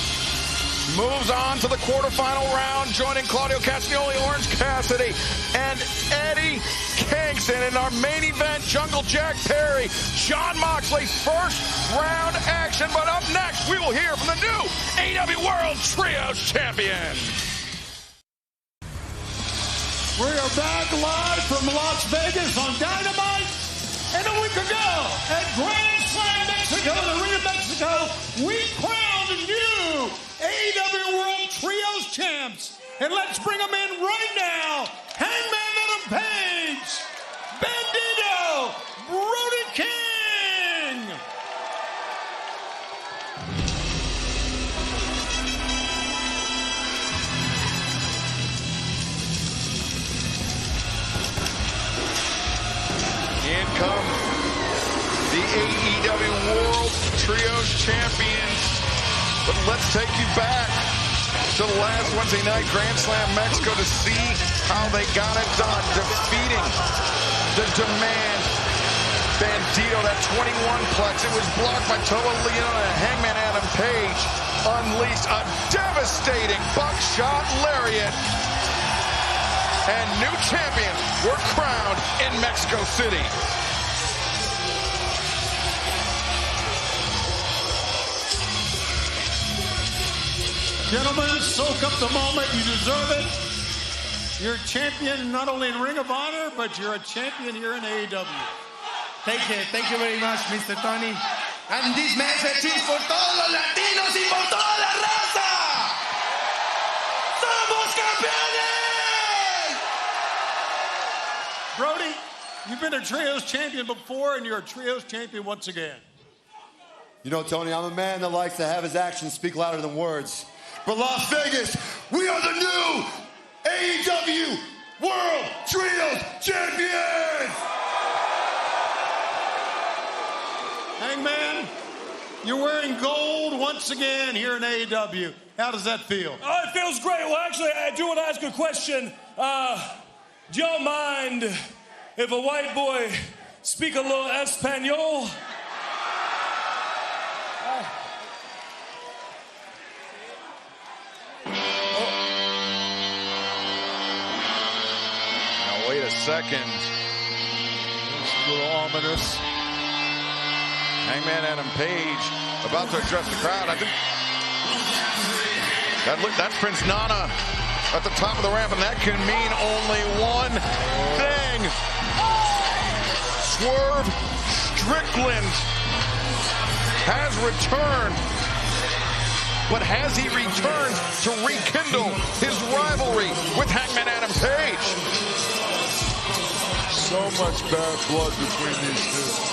moves on to the quarterfinal round, joining Claudio Castagnoli, Orange Cassidy, and Eddie Kingston. In our main event, Jungle Jack Perry, Jon Moxley, first round action. But up next, we will hear from the new AEW World Trios Champion. We are back live from Las Vegas on Dynamite. And a week ago at Grand Slam Mexico, the Arena Mexico, we crowned new AEW World Trios champs. And let's bring them in right now. Hangman Adam Page, Bandito, Brody King. In come the AEW World Trios Champions. But let's take you back to the last Wednesday night Grand Slam Mexico to see how they got it done, defeating the Demand Bandito, that 21-plex. It was blocked by Toa Leon, and Hangman Adam Page unleashed a devastating buckshot lariat. And new champions were crowned in Mexico City. Gentlemen, soak up the moment. You deserve it. You're a champion not only in Ring of Honor, but you're a champion here in AEW. Thank you very much, Mr. Tony. And this message is for todos los latinos y por toda la raza. ¡Somos campeones! Brody, you've been a Trios champion before, and you're a Trios champion once again. You know, Tony, I'm a man that likes to have his actions speak louder than words. But Las Vegas, we are the new AEW World Trios Champions! Hangman, you're wearing gold once again here in AEW. How does that feel? Oh, it feels great. Well, actually, I do want to ask a question. Do y'all mind if a white boy speak a little Espanol? Now, wait a second. It's a little ominous. Hangman Adam Page about to address the crowd. I think that's Prince Nana at the top of the ramp, and that can mean only one thing. Swerve Strickland has returned, but has he returned to rekindle his rivalry with Hangman Adam Page? So much bad blood between these two.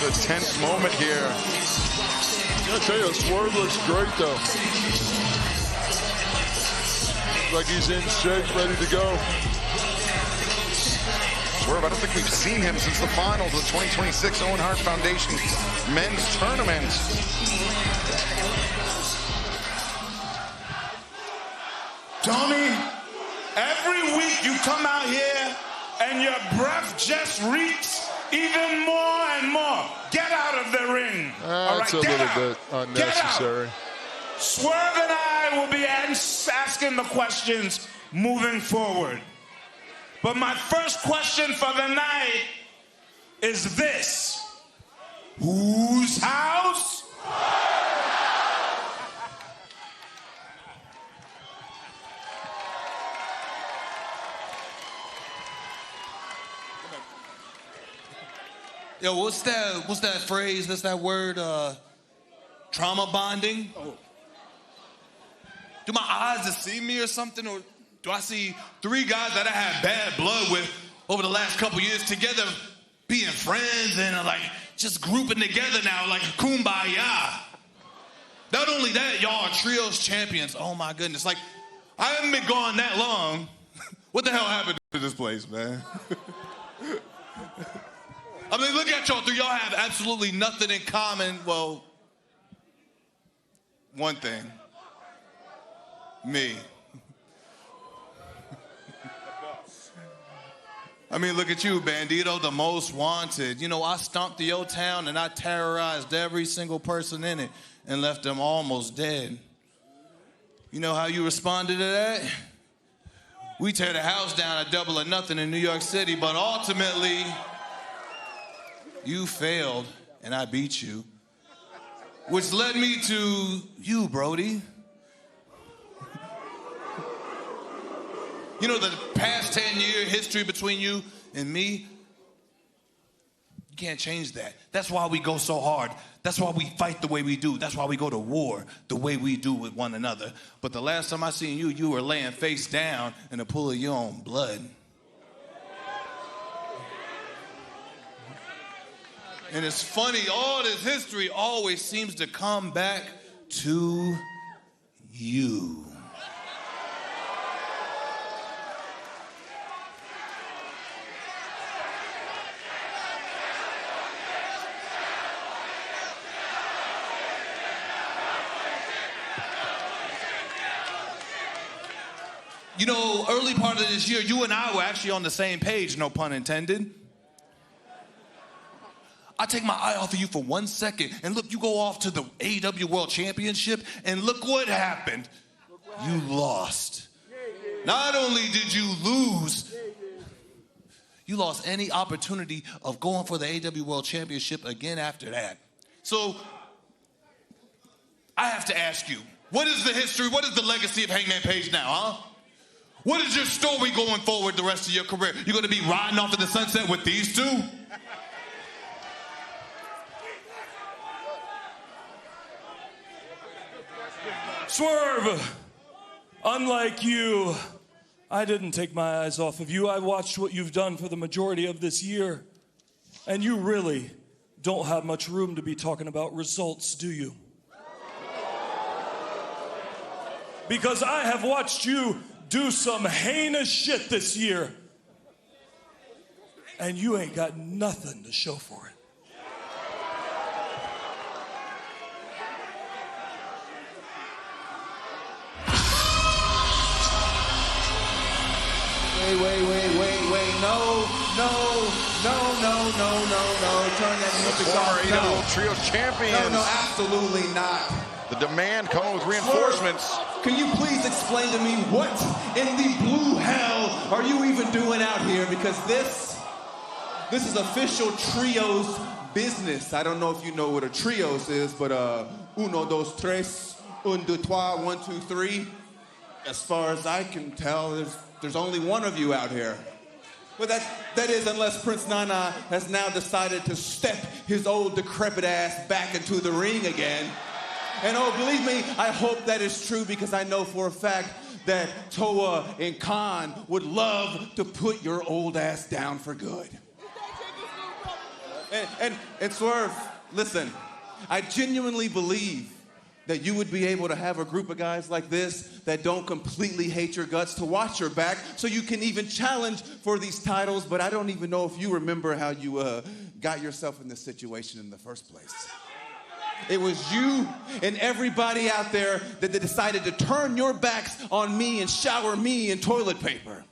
A tense moment here. I tell you, Swerve looks great though. Like he's in shape, ready to go. Swerve, I don't think we've seen him since the finals of the 2026 Owen Hart Foundation men's tournament. Tony, every week you come out here and your breath just reeks even more and more. Get out of the ring. All right, That's a get little out. bit unnecessary. Swerve and I will be asking the questions moving forward. But my first question for the night is this. Whose house? Yo, what's that phrase? What's that word? Trauma bonding? Oh. Do my eyes deceive me or something? Or do I see three guys that I had bad blood with over the last couple years together being friends and like just grouping together now like kumbaya? Not only that, y'all are Trios champions. Oh my goodness. Like, I haven't been gone that long. What the hell happened to this place, man? I mean, look at y'all three. Y'all have absolutely nothing in common. Well, one thing. Me. I mean, look at you, Bandito, the most wanted. You know, I stomped the old town and I terrorized every single person in it and left them almost dead. You know how you responded to that? We tear the house down at Double or Nothing in New York City, but ultimately, you failed, and I beat you. Which led me to you, Brody. You know, the past 10-year history between you and me, you can't change that. That's why we go so hard. That's why we fight the way we do. That's why we go to war the way we do with one another. But the last time I seen you, you were laying face down in a pool of your own blood. And it's funny, all this history always seems to come back to you. You know, early part of this year, you and I were actually on the same page, no pun intended. I take my eye off of you for 1 second, and look, you go off to the AEW World Championship, and look what happened. You lost. Not only did you lose, you lost any opportunity of going for the AEW World Championship again after that. So, I have to ask you, what is the history, what is the legacy of Hangman Page now, huh? What is your story going forward the rest of your career? You're going to be riding off in the sunset with these two? Swerve, unlike you, I didn't take my eyes off of you. I watched what you've done for the majority of this year. And you really don't have much room to be talking about results, do you? Because I have watched you do some heinous shit this year. And you ain't got nothing to show for it. Wait. No. Turn that music off. No. Trio champions. No, absolutely not. The demand coming with reinforcements. Can you please explain to me what in the blue hell are you even doing out here? Because this is official trios business. I don't know if you know what a trios is, but uno, dos, tres, un, deux, trois, 1, 2, 3. As far as I can tell, there's only one of you out here. But that is unless Prince Nana has now decided to step his old decrepit ass back into the ring again. And oh, believe me, I hope that is true because I know for a fact that Toa and Khan would love to put your old ass down for good. And Swerve, listen, I genuinely believe that you would be able to have a group of guys like this that don't completely hate your guts to watch your back so you can even challenge for these titles, but I don't even know if you remember how you got yourself in this situation in the first place. It was you and everybody out there that decided to turn your backs on me and shower me in toilet paper.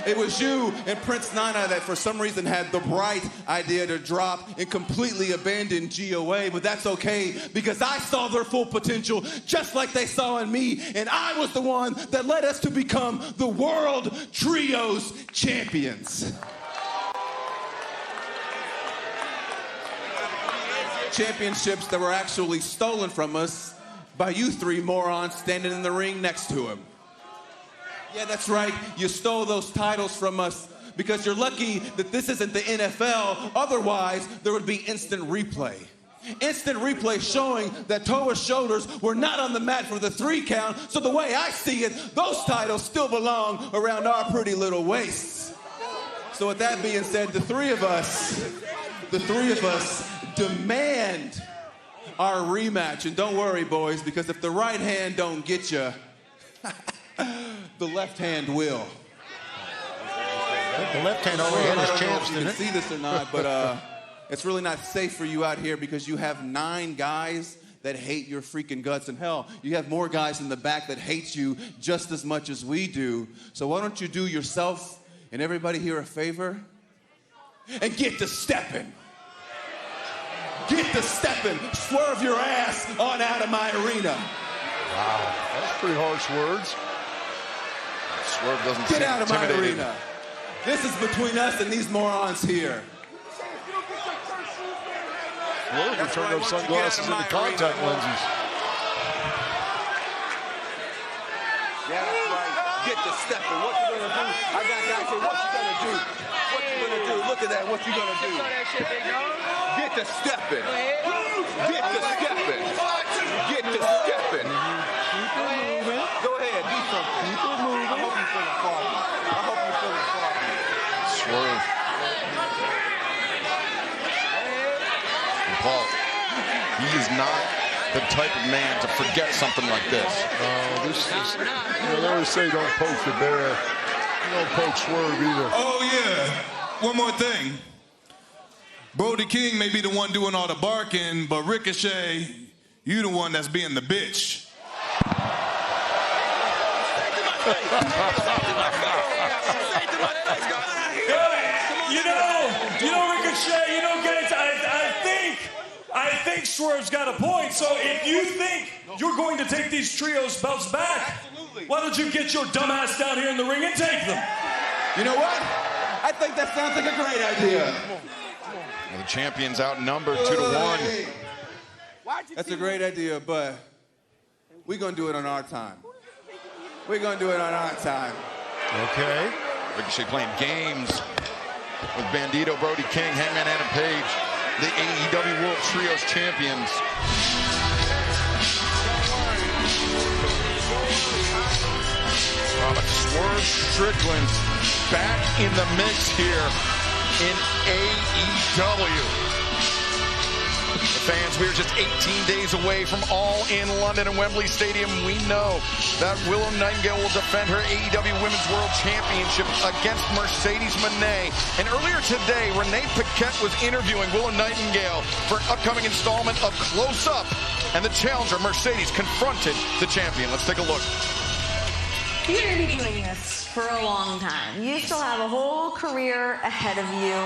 It was you and Prince Nana that for some reason had the bright idea to drop and completely abandon GOA, but that's okay because I saw their full potential just like they saw in me, and I was the one that led us to become the World Trios Champions. Championships that were actually stolen from us by you three morons standing in the ring next to him. Yeah, that's right. You stole those titles from us because you're lucky that this isn't the NFL. Otherwise, there would be instant replay. Instant replay showing that Toa's shoulders were not on the mat for the 3 count. So the way I see it, those titles still belong around our pretty little waists. So with that being said, the three of us demand our rematch. And don't worry, boys, because if the right hand don't get you, the left hand will. The left hand already had his chance, didn't it? I don't know if you can see this or not, but it's really not safe for you out here because you have 9 guys that hate your freaking guts. And hell, you have more guys in the back that hate you just as much as we do. So why don't you do yourself and everybody here a favor and get to stepping. Get to stepping. Swerve your ass on out of my arena. Wow, that's pretty harsh words. Swerve doesn't Get out of my arena. This is between us and these morons here. Swerve will turn those sunglasses into contact lenses. Yeah, that's right. Get to stepping. What you gonna do? I got guys here. What you gonna do? What you gonna do? Look at that. What you gonna do? Get to stepping. Get to stepping. Get to stepping. Go ahead, do something. Keep it moving. I hope you feel froggy. I hope you feel froggy. Swerve. Paul, he is not the type of man to forget something like this. This is, they always say don't poke the bear. You don't poke Swerve either. Oh, yeah. One more thing. Brody King may be the one doing all the barking, but Ricochet, you the one that's being the bitch. You know, Ricochet, you know, guys, I think Swerve's got a point. So if you think you're going to take these trios belts back, why don't you get your dumb ass down here in the ring and take them? You know what? I think that sounds like a great idea. The champions outnumbered 2-1. Why That's a great idea, but we're going to do it on our time. We're going to do it on our time. Okay. Ricochet playing games with Bandito, Brody King, Hangman Adam Page, the AEW World Trios champions. But Swerve Strickland back in the mix here in AEW. The fans, we're just 18 days away from All In London and Wembley Stadium. We know that Willow Nightingale will defend her AEW Women's World Championship against Mercedes Moné. And earlier today, Renee Paquette was interviewing Willow Nightingale for an upcoming installment of Close Up. And the challenger, Mercedes, confronted the champion. Let's take a look. You're going to be doing this for a long time. You still have a whole career ahead of you,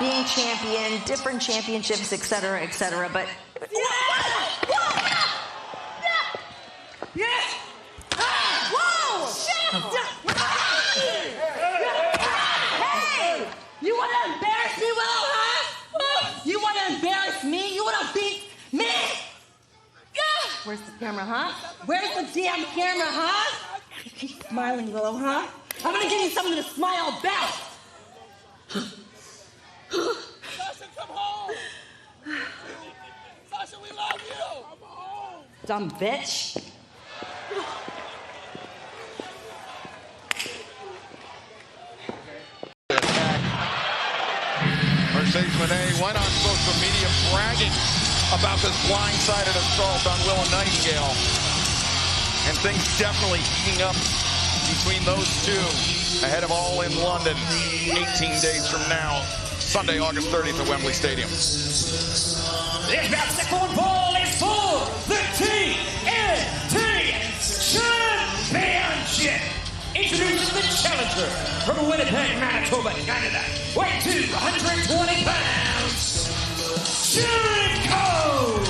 being champion, different championships, et cetera, but... Yes! Whoa! Hey! You want to embarrass me, Willow, huh? You want to embarrass me? You want to beat me? Where's the camera, huh? Where's the damn camera, huh? You keep smiling, Willow, huh? I'm gonna give you something to smile about. Sasha, come home. Sasha, we love you. Come home. Dumb bitch. Mercedes Moné went on social media bragging about this blindsided assault on Willow Nightingale. And things definitely heating up between those two ahead of All In London 18 days from now, Sunday, August 30th at Wembley Stadium. This second ball is for the TNT Championship. Introducing the challenger from Winnipeg, Manitoba, Canada, weighing 220 pounds, Jericho!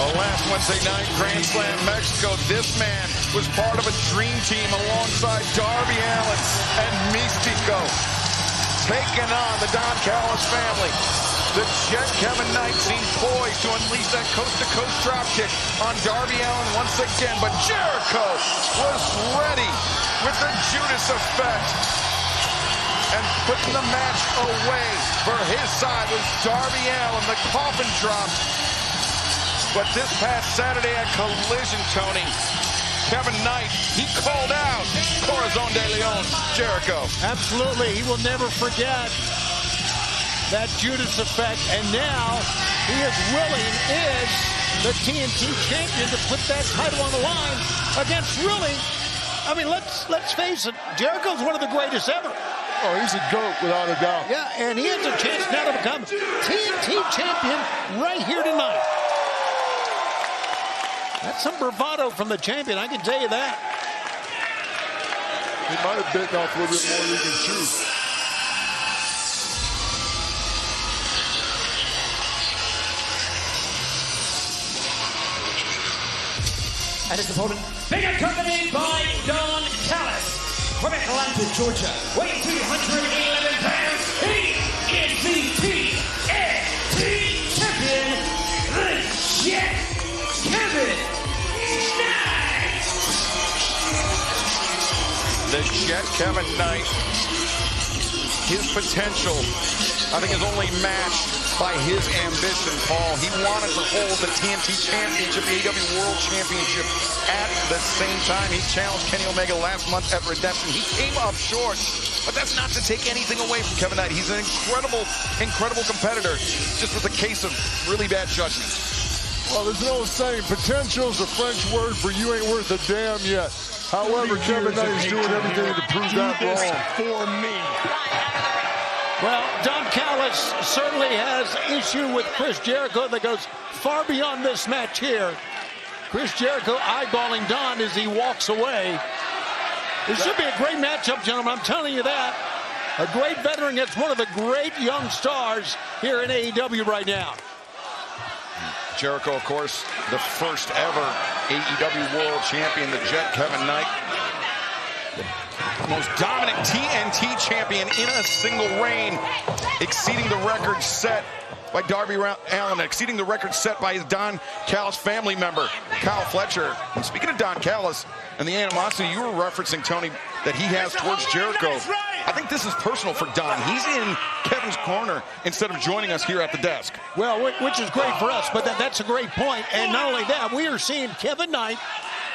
Last Wednesday night, Grand Slam Mexico, this man was part of a dream team alongside Darby Allin and Mystico, taking on the Don Callis family. The Jet Kevin Knight seemed poised to unleash that coast-to-coast dropkick on Darby Allin once again, but Jericho was ready with the Judas effect. And putting the match away for his side was Darby Allin, the coffin drop. But this past Saturday at Collision, Tony, Kevin Knight, he called out Corazon de Leon, Jericho. Absolutely, he will never forget that Judas effect, and now he is the TNT champion, to put that title on the line against I mean, let's face it, Jericho's one of the greatest ever. Oh, he's a GOAT without a doubt. Yeah, and he has a chance now to become TNT champion right here tonight. That's some bravado from the champion, I can tell you that. He might have bitten off a little bit more than he can chew. And his opponent, being accompanied by Don Callis from Atlanta, Georgia, weighing 211 pounds. He is the TNT champion, the Jet Kevin Knight. The Jet Kevin Knight, his potential, I think, is only matched by his ambition, Paul. He wanted to hold the TNT Championship, the AEW World Championship. At the same time, he challenged Kenny Omega last month at Redemption. He came up short, but that's not to take anything away from Kevin Knight. He's an incredible competitor, just with a case of really bad judgment. Well, there's an old saying, potential's a French word for you ain't worth a damn yet. However, Kevin Knight is doing everything to prove that wrong. For me. Well, Don Callis certainly has issue with Chris Jericho that goes far beyond this match here. Chris Jericho eyeballing Don as he walks away. It should be a great matchup, gentlemen. I'm telling you that. A great veteran against one of the great young stars here in AEW right now. Jericho, of course, the first ever AEW World Champion, the Jet Kevin Knight. The most dominant TNT champion in a single reign, exceeding the record set by Darby Allin, exceeding the record set by his Don Callis family member, Kyle Fletcher. And speaking of Don Callis and the animosity you were referencing, Tony, that he has towards Jericho, I think this is personal for Don. He's in Kevin's corner instead of joining us here at the desk. Well, which is great for us, but that's a great point. And not only that, we are seeing Kevin Knight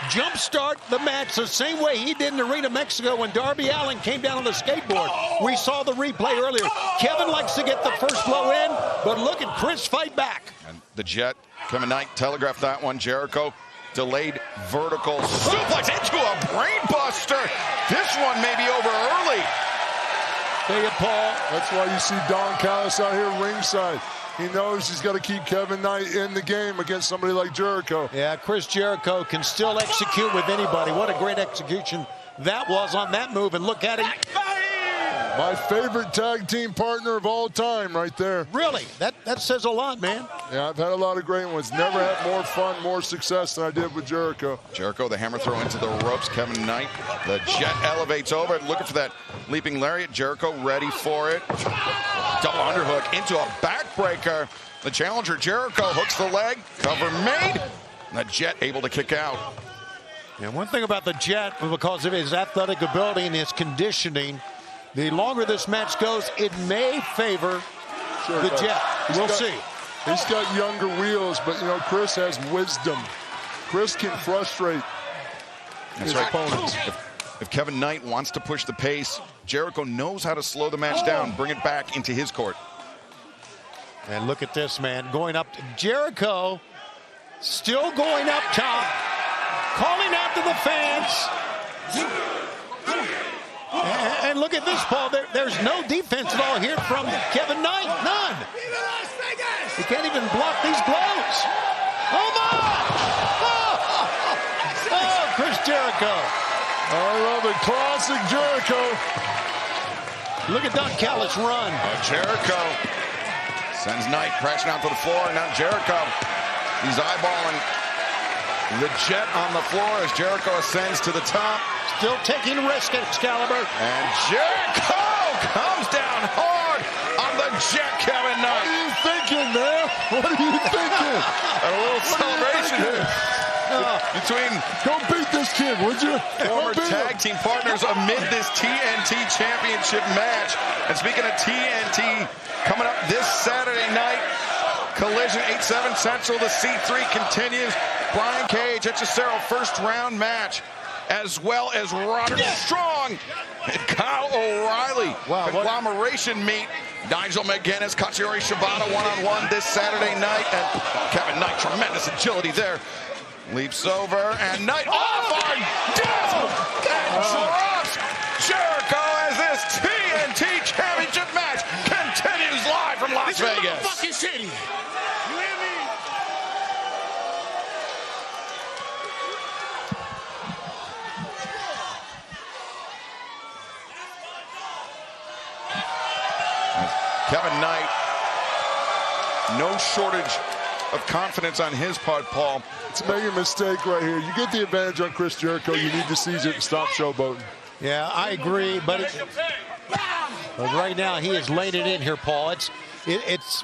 jumpstart the match the same way he did in Arena Mexico when Darby Allin came down on the skateboard. We saw the replay earlier. Kevin likes to get the first blow in, but look at Chris fight back. And the Jet, Kevin Knight telegraphed that one. Jericho, delayed vertical suplex into a brainbuster. This one may be over early. There you Paul. That's why you see Don Callis out here ringside. He knows he's got to keep Kevin Knight in the game against somebody like Jericho. Yeah, Chris Jericho can still execute with anybody. What a great execution that was on that move. And look at it. My favorite tag team partner of all time right there. Really? That says a lot, man. Yeah, I've had a lot of great ones. Never had more fun, more success than I did with Jericho. Jericho, the hammer throw into the ropes. Kevin Knight, the Jet elevates over, looking for that leaping lariat. Jericho ready for it. Double underhook into a backbreaker. The challenger, Jericho, hooks the leg. Cover made. And the Jet able to kick out. And one thing about the Jet, because of his athletic ability and his conditioning, the longer this match goes, it may favor the Jet. We'll see. He's got younger wheels, but, you know, Chris has wisdom. Chris can frustrate his opponents. If Kevin Knight wants to push the pace, Jericho knows how to slow the match down, bring it back into his court. And look at this, man, going up. Jericho still going up top, calling out to the fans. And look at this, Paul. There's no defense at all here from Kevin Knight. None. He can't even block these blows. Oh, my! Oh, Chris Jericho. I love it. Classic Jericho. Look at Don Callis run. Jericho sends Knight crashing out to the floor. Now Jericho, he's eyeballing the Jet on the floor as Jericho ascends to the top. Still taking risk, Excalibur. And Jericho comes down hard on the Jet, Kevin Knight. What are you thinking, man? What are you thinking? A little celebration between Go beat this kid, would you? former tag team partners amid this TNT Championship match. And speaking of TNT, coming up this Saturday night, Collision 8/7 Central, the C3 continues. Brian Cage, Hechicero first round match, as well as Roderick Strong and Kyle O'Reilly. Wow, Conglomeration meet. Nigel McGuinness, Katsuyori Shibata one-on-one this Saturday night. And Kevin Knight, tremendous agility there. Leaps over, and Knight off on death and drops Jericho as this TNT Championship match continues live from Las Vegas. Fucking city. You hear me? Kevin Knight, no shortage of confidence on his part, Paul. It's a major mistake right here. You get the advantage on Chris Jericho. You need to seize it and stop showboating. Yeah, I agree, but right now he is laying it in here, Paul. It's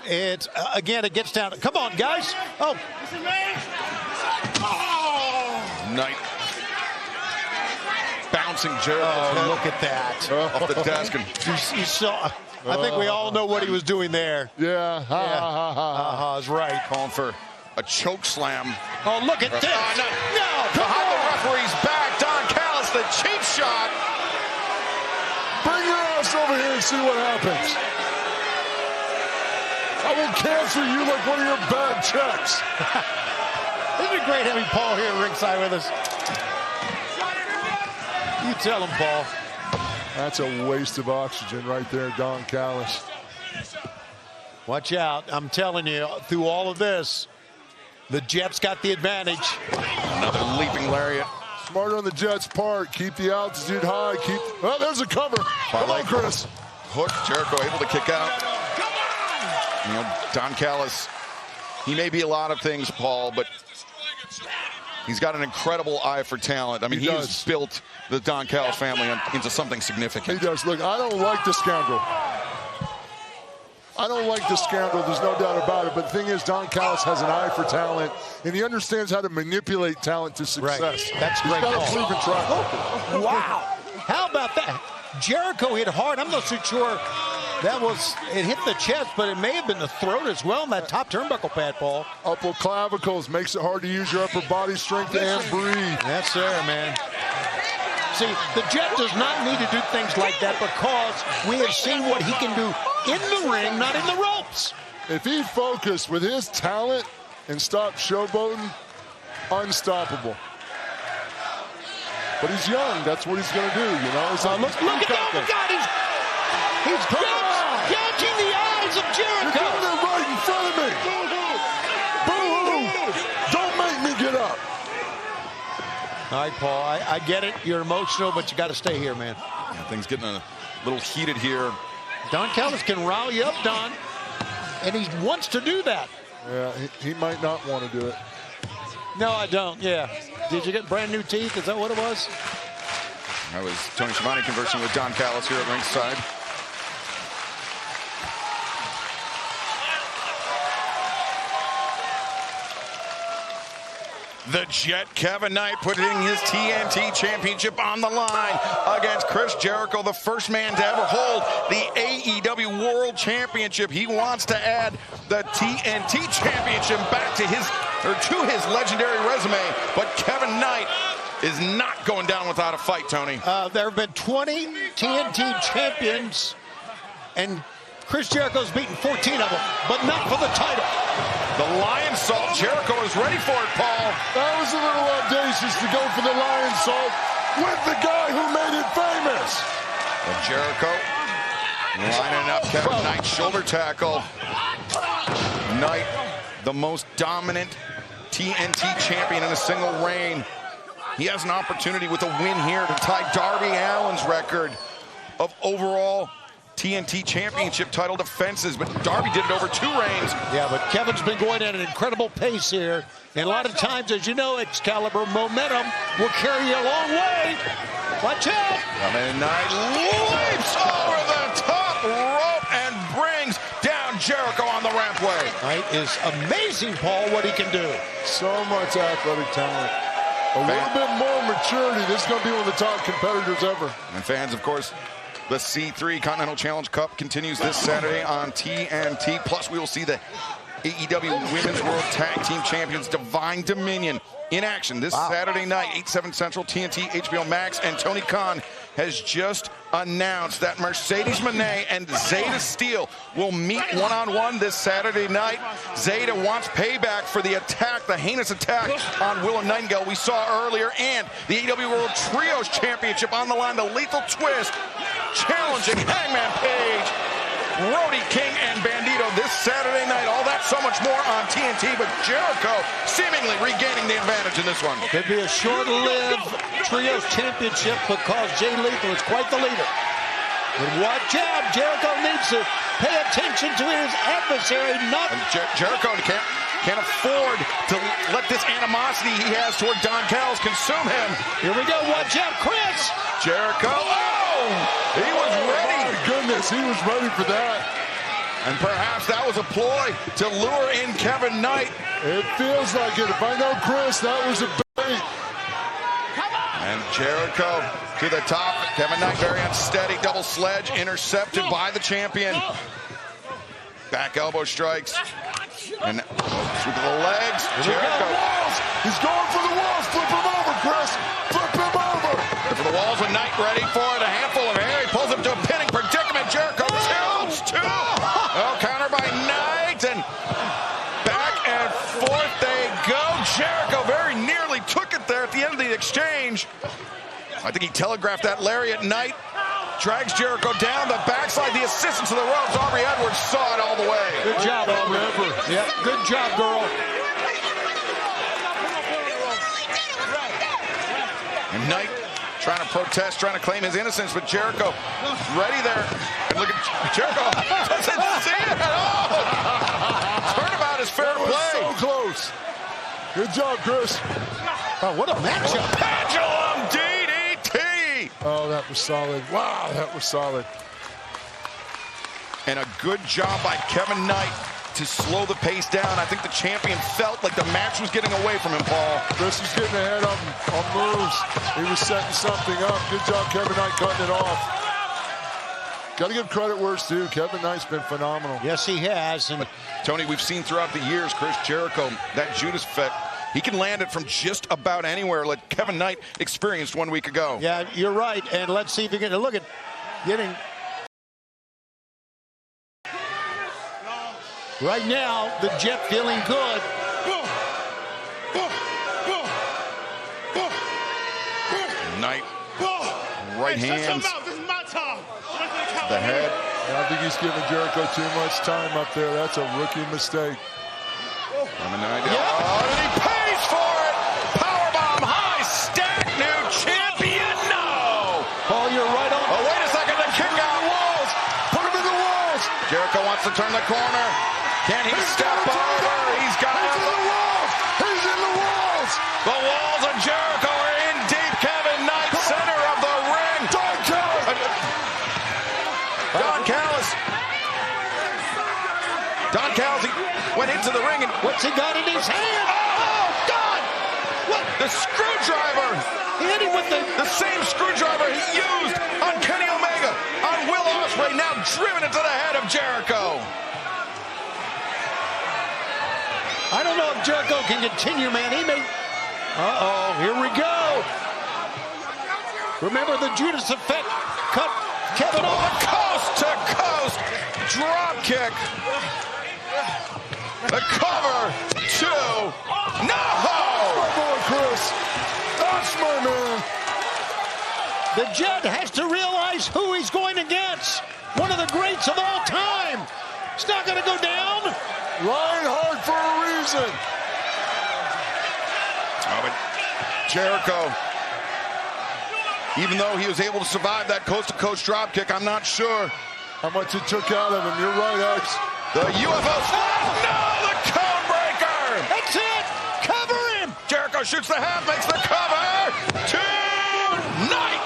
again, it gets down. Come on, guys. Oh. Knight bouncing Jericho's head look at that. off the desk. And you saw. I think we all know what he was doing there. Yeah. That's right. Calling for a choke slam. Oh, look at this. No. Behind the referee's back, Don Callis, the cheap shot. Bring your ass over here and see what happens. I will cancel you like one of your bad checks. Isn't it great having Paul here ringside with us? You tell him, Paul. That's a waste of oxygen right there, Don Callis. Watch out. I'm telling you, through all of this, the Jets got the advantage. Another leaping lariat. Smart on the Jets' part. Keep the altitude high. Oh, there's a cover. Come on, Chris. Hook. Jericho able to kick out. You know, Don Callis, he may be a lot of things, Paul, but he's got an incredible eye for talent. I mean, he has built the Don Callis family into something significant. He does. Look, I don't like the scoundrel. I don't like the scandal. There's no doubt about it. But the thing is, Don Callis has an eye for talent, and he understands how to manipulate talent to success. Right. That's He's great. got a proven track record. Wow. How about that? Jericho hit hard. I'm not so sure that was, it hit the chest, but it may have been the throat as well in that top turnbuckle pad, Paul. Upper clavicles makes it hard to use your upper body strength and breathe. That's there, man. See, the Jet does not need to do things like that because we have seen what he can do in the ring, not in the ropes. If he focused with his talent and stopped showboating, unstoppable. But he's young. That's what he's going to do, you know. Look at that. Oh, my God. He's gouging the eyes of Jericho. You're doing it right in front of me. Boo-hoo. Don't make me get up. All right, Paul, I get it. You're emotional, but you got to stay here, man. Yeah, things getting a little heated here. Don Callis can rile you up, Don, and he wants to do that. Yeah, he might not want to do it. No, I don't, yeah. Did you get brand new teeth? Is that what it was? That was Tony Schiavone conversing with Don Callis here at ringside. The Jet, Kevin Knight, putting his TNT Championship on the line against Chris Jericho, the first man to ever hold the AEW World Championship. He wants to add the TNT Championship back to his legendary resume, but Kevin Knight is not going down without a fight, Tony. There have been 20 TNT champions, and Chris Jericho's beaten 14 of them, but not for the title. The Lion Salt, Jericho is ready for it, Paul. That was a little audacious to go for the Lion Salt with the guy who made it famous. And Jericho lining up Kevin Knight, shoulder tackle. Knight, the most dominant TNT champion in a single reign. He has an opportunity with a win here to tie Darby Allin's record of overall TNT Championship title defenses, but Darby did it over 2 reigns. Yeah, but Kevin's been going at an incredible pace here, and a lot of times, as you know, Excalibur, momentum will carry you a long way. Watch out! Kevin Knight leaps over the top rope and brings down Jericho on the rampway. Knight is amazing, Paul, what he can do. So much athletic talent. A little bit more maturity. This is going to be one of the top competitors ever. And fans, of course, the C3 Continental Challenge Cup continues this Saturday on TNT. Plus, we will see the AEW Women's World Tag Team Champions Divine Dominion in action this Saturday night, 8/7 Central, TNT, HBO Max. And Tony Khan has just announced that Mercedes Moné and Zeta Steel will meet one-on-one this Saturday night. Zeta wants payback for the attack, the heinous attack on Willow Nightingale we saw earlier, and the AEW World Trios Championship on the line. The Lethal Twist challenging Hangman Page, Brody King, and Bandito this Saturday night. All that, so much more on TNT, but Jericho seemingly regaining the advantage in this one. Could be a short-lived Trios Championship because Jay Lethal is quite the leader. But watch out, Jericho needs to pay attention to his adversary, not... And Jericho can't afford to let this animosity he has toward Don Callis consume him. Here we go, watch out, Chris! Jericho, he was ready. Oh, my goodness, he was ready for that. And perhaps that was a ploy to lure in Kevin Knight. It feels like it. If I know Chris, that was a bait. And Jericho to the top. Kevin Knight very unsteady. Double sledge intercepted by the champion. Back elbow strikes. And sweep of the legs. Jericho. He's going for the walls. Flip him over, Chris. Flip him over. For the walls with Knight ready for it. A handful of hair. He pulls him to a pinning predicament. Jericho tilts two. Oh, counter by Knight. And back and forth they go. Jericho very nearly took it there at the end of the exchange. I think he telegraphed that lariat. Knight drags Jericho down the backslide. The assistance to the ropes. Aubrey Edwards saw it all the way. Good job, Aubrey Edwards. Yep, good job, girl. And Knight trying to protest, trying to claim his innocence, but Jericho ready there. And look at Jericho. Doesn't see it at all. Turnabout is fair play. So close. Good job, Chris. Oh, what a matchup. Pendulum DDT. Oh, that was solid. Wow, that was solid. And a good job by Kevin Knight to slow the pace down. I think the champion felt like the match was getting away from him, Paul. Chris was getting ahead of him on moves. He was setting something up. Good job, Kevin Knight, cutting it off. Got to give credit where it's due. Kevin Knight's been phenomenal. Yes, he has. And Tony, we've seen throughout the years, Chris Jericho, that Judas effect, he can land it from just about anywhere like Kevin Knight experienced 1 week ago. Yeah, you're right. And let's see if you can look at getting. Right now, the Jet feeling good. Knight, right hands. This is my time. The head. I think he's giving Jericho too much time up there. That's a rookie mistake. And he pays for it. Powerbomb high stack, new champion. No. Paul, you're right on. Oh, wait a second. The kick out. Walls. Put him in the walls. Jericho wants to turn the corner. Can he step over? He's got it. He's in the walls. He's in the walls. The walls of Jericho are in deep. Kevin Knight, center of the ring. Don Callis. Don Callis, he went into the ring and what's he got in his hand? Oh, God! What? The screwdriver! He hit him with the same screwdriver he used on Kenny Omega, on Will Ospreay, now driven into the head of Jericho. I don't know if Jericho can continue, man. He may. Uh-oh, here we go. Remember the Judas effect. Cut Kevin off. Coast to coast drop kick. The cover. 2. No! That's my boy, Chris. That's my man. The Jet has to realize who he's going against. One of the greats of all time. It's not going to go down. Ryan hard for a reason. Oh, but Jericho, even though he was able to survive that coast-to-coast drop kick, I'm not sure how much it took out of him. You're right, X. The UFO slam. No, the code breaker. That's it. Cover him. Jericho shoots the half, makes the cover. 2 Knight.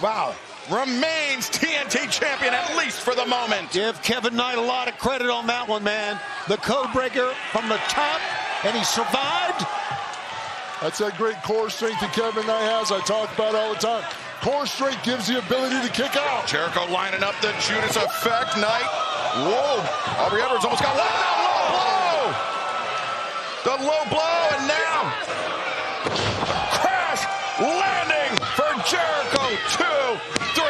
Wow. Remains TNT champion, at least for the moment. Give Kevin Knight a lot of credit on that one, man. The code breaker from the top, and he survived. That's that great core strength that Kevin Knight has. I talk about all the time. Core strength gives the ability to kick out. Jericho lining up the Judas effect. Knight. Whoa. Aubrey Edwards almost got one. Low blow. The low blow, and now crash landing for Jericho. 2, 3.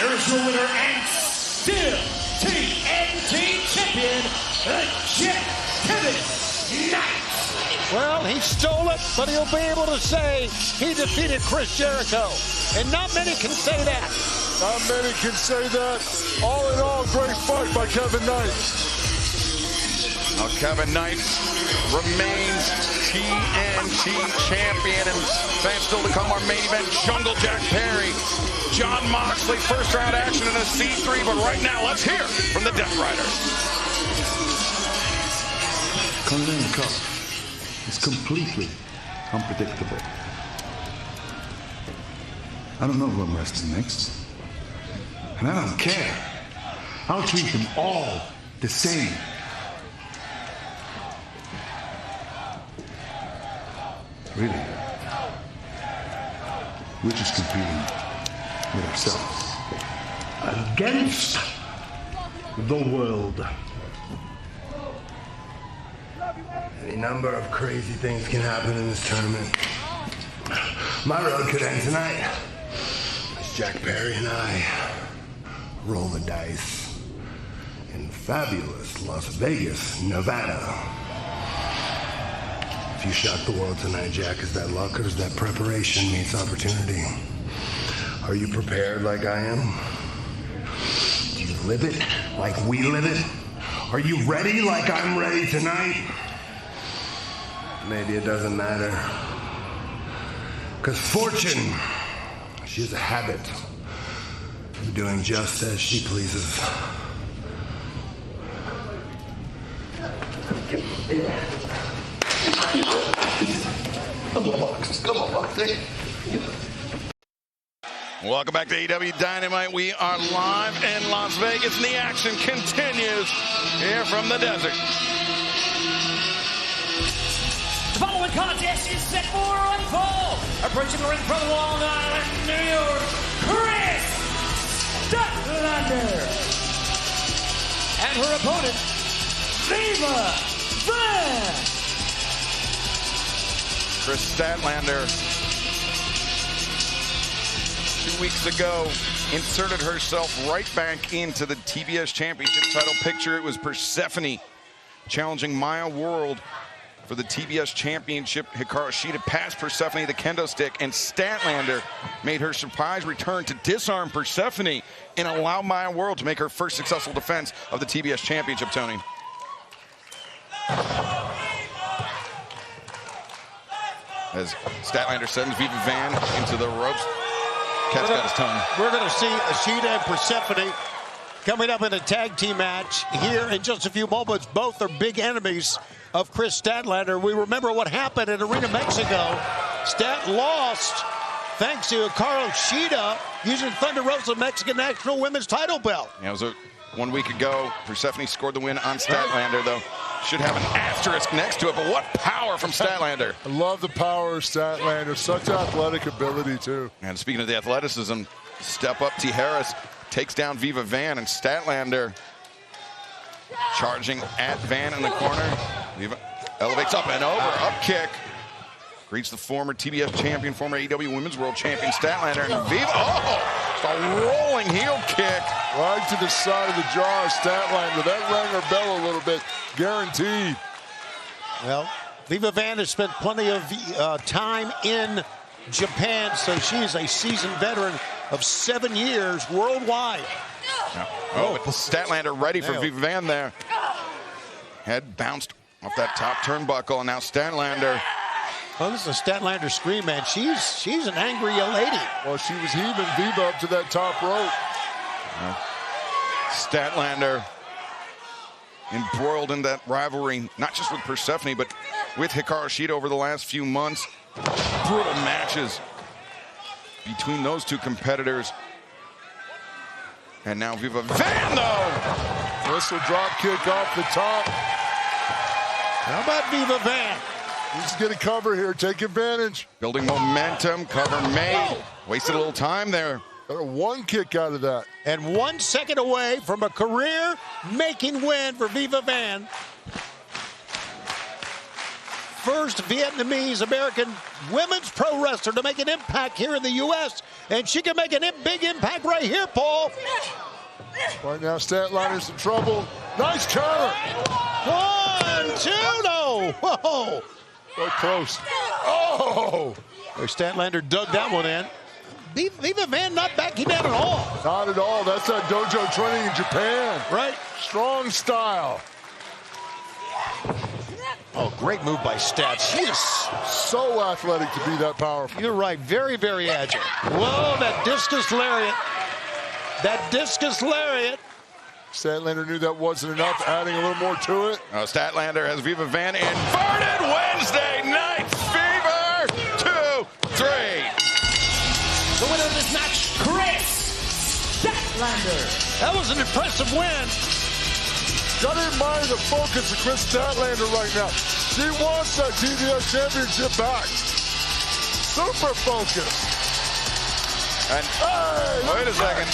Here's your winner and still TNT champion, the Jet, Kevin Knight. Well, he stole it, but he'll be able to say he defeated Chris Jericho. And not many can say that. Not many can say that. All in all, great fight by Kevin Knight. Now Kevin Knight remains TNT champion, and fans still to come, our main event, Jungle Jack Perry, Jon Moxley, first round action in a C3, but right now, let's hear from the Death Riders. Continental Cup is completely unpredictable. I don't know who I'm wrestling next. And I don't care. I'll treat them all the same. Really? We're just competing with ourselves. Against the world. Any number of crazy things can happen in this tournament. My road could end tonight. As Jack Perry and I roll the dice in fabulous Las Vegas, Nevada. If you shock the world tonight, Jack, is that luck or is that preparation meets opportunity? Are you prepared like I am? Do you live it like we live it? Are you ready like I'm ready tonight? Maybe it doesn't matter. Because Fortune, she has a habit of doing just as she pleases. Come on, Box. Welcome back to AEW Dynamite. We are live in Las Vegas, and the action continues here from the desert. The following contest is set for one fall. Approaching the ring from Long Island, New York, Chris Statlander. And her opponent, Viva Van. Chris Statlander, 2 weeks ago, inserted herself right back into the TBS Championship title picture. It was Persephone challenging Maya World for the TBS Championship. Hikaru Shida passed Persephone the kendo stick, and Statlander made her surprise return to disarm Persephone and allow Maya World to make her first successful defense of the TBS Championship, Tony. As Statlander sends Viva Van into the ropes. Cat's got his tongue. We're going to see Shida and Persephone coming up in a tag team match here in just a few moments. Both are big enemies of Chris Statlander. We remember what happened in Arena Mexico. Stat lost thanks to Hikaru Shida using Thunder Rosa Mexican National Women's title belt. Yeah, it was 1 week ago. Persephone scored the win on Statlander, though. Should have an asterisk next to it, but what power from Statlander. I love the power of Statlander. Such athletic ability, too. And speaking of the athleticism, step up T. Harris takes down Viva Van, and Statlander charging at Van in the corner. Viva elevates up and over, up kick. Greets the former TBS champion, former AEW Women's World Champion Statlander, and Viva, a rolling heel kick. Right to the side of the jaw of Statlander. That rang her bell a little bit, guaranteed. Well, Viva Van has spent plenty of time in Japan, so she's a seasoned veteran of 7 years worldwide. Oh, but Statlander ready for Viva Van there. Head bounced off that top turnbuckle, and now Statlander. Well, this is a Statlander scream, man. She's an angry lady. Well, she was heaving Viva up to that top rope. Statlander embroiled in that rivalry, not just with Persephone, but with Hikaru Shida over the last few months. Brutal matches between those two competitors. And now Viva Van, though. Whistle drop kick off the top. How about Viva Van? He's going to cover here. Take advantage. Building momentum. Cover made. Wasted a little time there. Got a one kick out of that. And 1 second away from a career-making win for Viva Van. First Vietnamese American women's pro wrestler to make an impact here in the U.S. And she can make a big impact right here, Paul. Right now, Statlander's in trouble. Nice counter. 1, 2, no. Whoa. So close. Oh. Statlander dug that one in. Viva Van not backing down at all. Not at all. That's that dojo training in Japan. Right. Strong style. Oh, great move by Stat. She is so athletic to be that powerful. You're right. Very, very agile. Whoa, that discus lariat. That discus lariat. Statlander knew that wasn't enough, adding a little more to it. Statlander has Viva Van inverted Wednesday night fever. 2, 3. The winner of this match, Chris Statlander. That was an impressive win. Got to admire the focus of Chris Statlander right now. She wants that TBS Championship back. Super focused. And wait a second.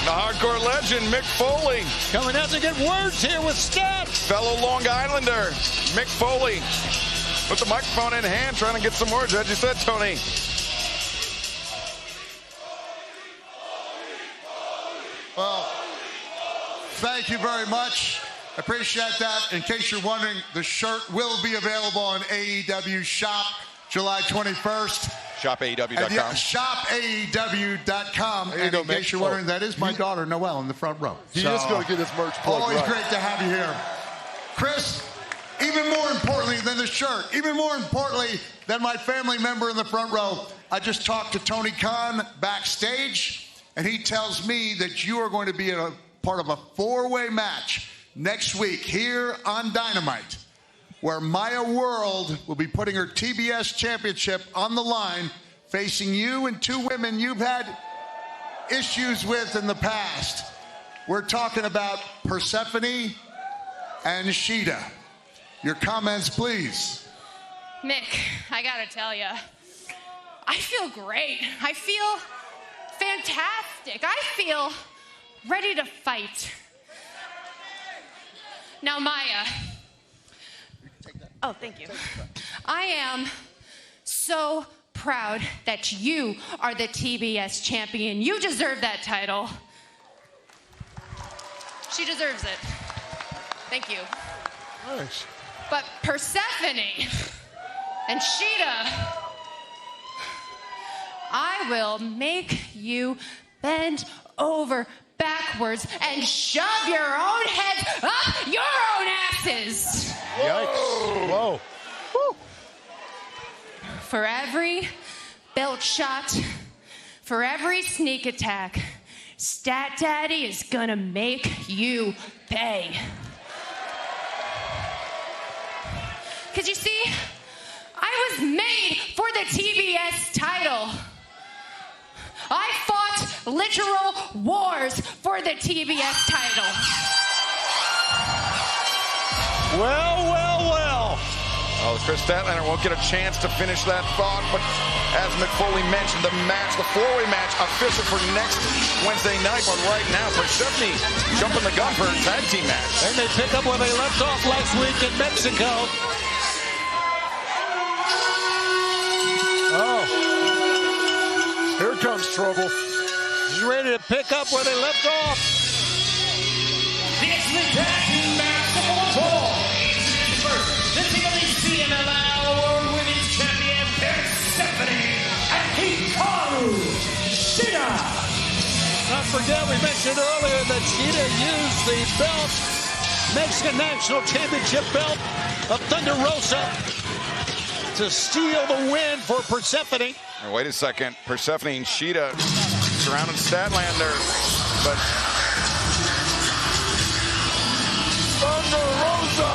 The hardcore legend, Mick Foley. Coming out to get words here with Stat. Fellow Long Islander, Mick Foley. With the microphone in hand, trying to get some words, as you said, Tony. Well, thank you very much. I appreciate that. In case you're wondering, the shirt will be available on AEW Shop July 21st. ShopAEW.com. Yeah, ShopAEW.com. And in case you're wondering, that is my daughter, Noelle, in the front row. He is going to get his merch plugged. Always great to have you here. Chris, even more importantly than the shirt, even more importantly than my family member in the front row, I just talked to Tony Khan backstage, and he tells me that you are going to be a part of a 4-way match next week here on Dynamite, where Maya World will be putting her TBS championship on the line facing you and two women you've had issues with in the past. We're talking about Persephone and Shida. Your comments, please. Mick, I gotta tell you, I feel great. I feel fantastic. I feel ready to fight. Now, Maya. Oh, thank you. I am so proud that you are the TBS champion. You deserve that title. She deserves it. Thank you. Nice. But Persephone and Shida, I will make you bend over backwards and shove your own heads up your own asses. Yikes. Whoa. Woo. For every belt shot, for every sneak attack, Stat Daddy is gonna make you pay. Because you see, I was made for the TBS title. I fought literal wars for the TBS title. Well. Oh, Chris Statlander won't get a chance to finish that thought, but as Mick Foley mentioned, the match, the four-way match, official for next Wednesday night. But right now, Persephone jumping the gun for a tag team match. And they pick up where they left off last week in Mexico. Oh. Here comes trouble. He's ready to pick up where they left off. This is the tag team match for the CMLL World Women's Champion Persephone and Hikaru Shida. Don't forget, we mentioned earlier that Shida used the belt, Mexican National Championship belt of Thunder Rosa to steal the win for Persephone. Now, wait a second. Persephone and Shida surrounded Statlander, but Thunder Rosa!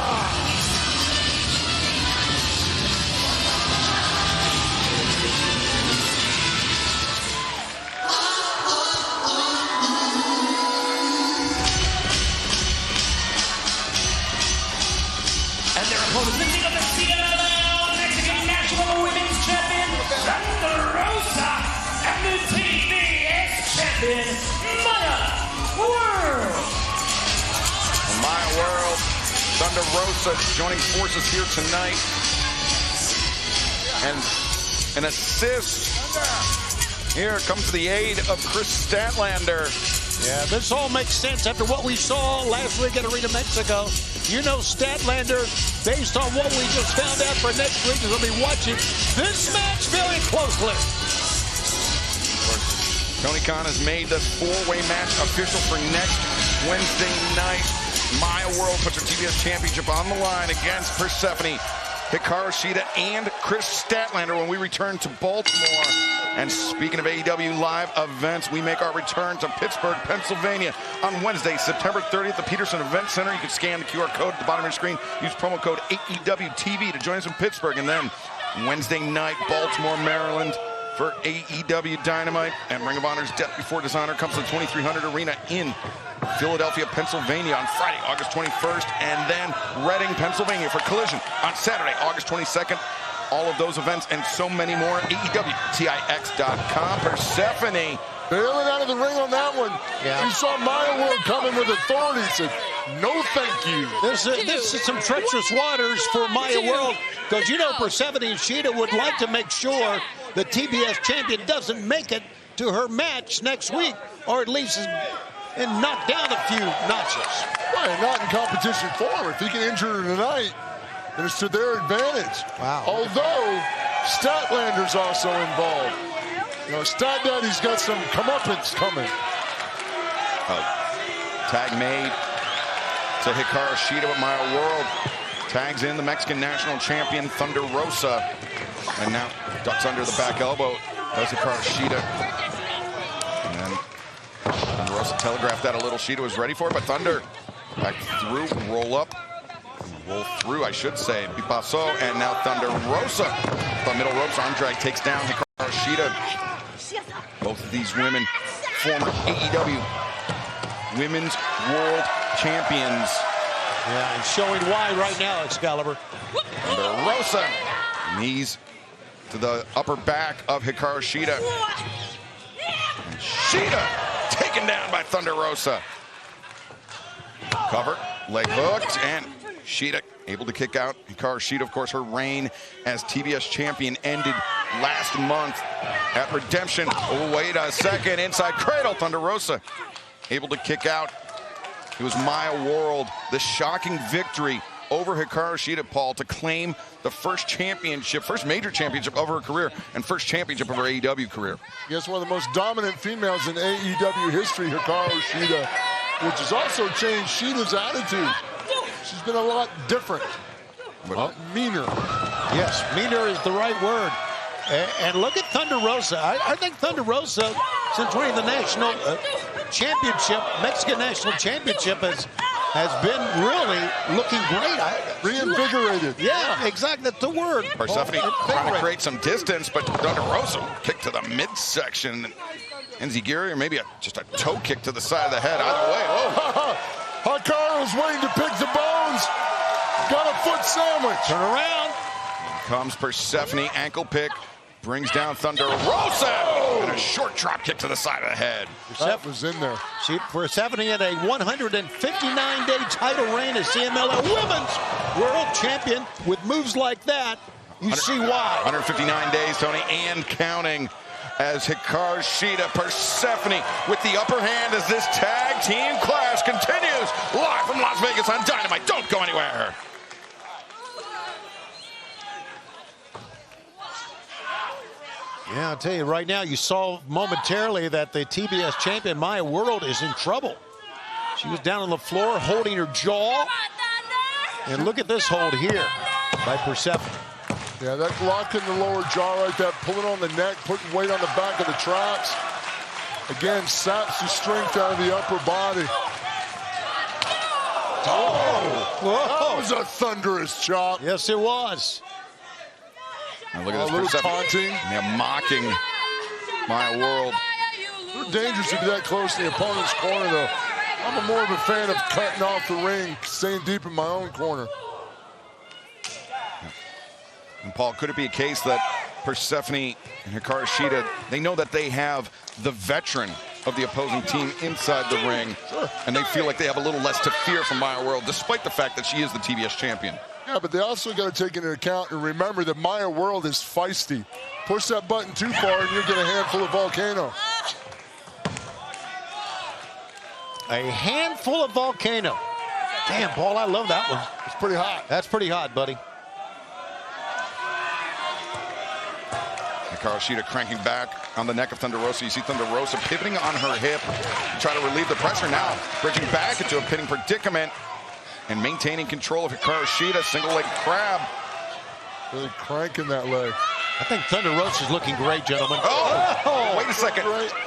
And their opponents, the team of the CMLL Mexican National Women's Champion, Thunder Rosa, and the TBS Champion, Maya World. Maya World, Thunder Rosa joining forces here tonight. And an assist here comes to the aid of Chris Statlander. Yeah, this all makes sense after what we saw last week at Arena Mexico. You know Statlander, based on what we just found out for next week, is going to be watching this match very closely. Of course, Tony Khan has made this four-way match official for next Wednesday night. Maya World puts her TBS Championship on the line against Persephone, Hikaru Shida, and Chris Statlander when we return to Baltimore. And speaking of AEW live events, we make our return to Pittsburgh, Pennsylvania on Wednesday, September 30th at the Peterson Event Center. You can scan the QR code at the bottom of your screen. Use promo code AEWTV to join us in Pittsburgh. And then Wednesday night, Baltimore, Maryland for AEW Dynamite. And Ring of Honor's Death Before Dishonor comes to the 2300 Arena in Philadelphia, Pennsylvania on Friday, August 21st. And then Reading, Pennsylvania for Collision on Saturday, August 22nd. All of those events and so many more, AEWTIX.com. Persephone bailing out of the ring on that one. Yeah. You saw Maya World coming with authority. Said, no thank you. This is some treacherous waters for Maya World, because you know Persephone and Shida would like to make sure the TBS champion doesn't make it to her match next week, or at least and knock down a few notches. Right, not in competition for him. If he can injure her tonight, then it's to their advantage. Wow. Although Statlander's also involved. You know, Stat Daddy's got some comeuppance coming. Tag made to Hikaru Shida with Maya World. Tags in the Mexican National Champion Thunder Rosa. And now ducks under the back elbow. Does Hikaru Shida. And then Thunder Rosa telegraphed that a little. Shida was ready for it, but Thunder back through, roll up. Roll through, I should say. Bipaso, and now Thunder Rosa. The middle ropes, arm drag takes down Hikaru Shida. Both of these women, former AEW Women's World Champions. Yeah, and showing why right now, Excalibur. Thunder Rosa. Knees to the upper back of Hikaru Shida. And Shida taken down by Thunder Rosa. Cover, leg hooked, and Shida able to kick out. Hikaru Shida, of course, her reign as TBS champion ended last month at Redemption. Oh, wait a second. Inside cradle, Thunder Rosa able to kick out. It was Maya World, the shocking victory over Hikaru Shida, Paul, to claim the first championship, first major championship of her career, and first championship of her AEW career. Yes, one of the most dominant females in AEW history, Hikaru Shida, which has also changed Shida's attitude. She's been a lot different, meaner. Yes, meaner is the right word. And look at Thunder Rosa. I think Thunder Rosa, since winning the national championship, Mexican national championship, has been really looking great. Reinvigorated. Yeah, exactly. That's the word. Persephone trying to create some distance, but Thunder Rosa kick to the midsection. Enziguri, or maybe just a toe kick to the side of the head. Either way, whoa. Hikaru's waiting to pick the bones. Got a foot sandwich. Turn around. Comes Persephone, ankle pick, brings down Thunder Rosa, and a short drop kick to the side of the head. That was in there. See, Persephone had a 159-day title reign as CMLL Women's World Champion. With moves like that, you see why. 159 days, Tony, and counting, as Hikaru Shida, Persephone with the upper hand as this tag team clash continues live from Las Vegas on Dynamite. Don't go anywhere. Yeah, I'll tell you right now, you saw momentarily that the TBS champion, Maya World, is in trouble. She was down on the floor holding her jaw. And look at this hold here by Persephone. Yeah, that lock in the lower jaw right there, pulling on the neck, putting weight on the back of the traps. Again, saps the strength out of the upper body. Oh, that was a thunderous chop. Yes, it was. Now look at this Persephone. They're mocking Maya World. It's dangerous to be that close to the opponent's corner, though. I'm more of a fan of cutting off the ring, staying deep in my own corner. And Paul, could it be a case that Persephone and Hikaru Shida, they know that they have the veteran of the opposing team inside the ring, and they feel like they have a little less to fear from Maya World, despite the fact that she is the TBS champion? Yeah, but they also got to take into account and remember that Maya World is feisty. Push that button too far and you'll get a handful of Volcano. A handful of Volcano. Damn, Paul, I love that one. It's pretty hot. That's pretty hot, buddy. Hikaru Shida cranking back on the neck of Thunder Rosa. You see Thunder Rosa pivoting on her hip to try to relieve the pressure now. Bridging back into a pinning predicament and maintaining control of Hikaru Shida. Single leg crab. Really cranking that leg. I think Thunder Rosa's looking great, gentlemen. Oh, wait a second.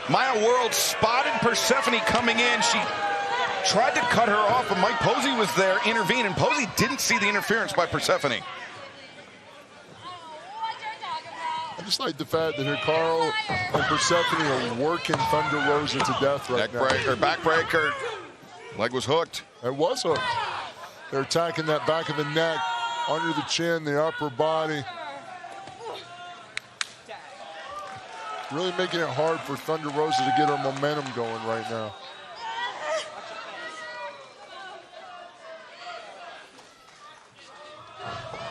Maya World spotted Persephone coming in. She tried to cut her off, but Mike Posey was there, intervened, and Posey didn't see the interference by Persephone. I just like the fact that Hikaru and Persephone are working Thunder Rosa to death right now. Backbreaker. Leg was hooked. It was hooked. They're attacking that back of the neck, under the chin, the upper body. Really making it hard for Thunder Rosa to get her momentum going right now.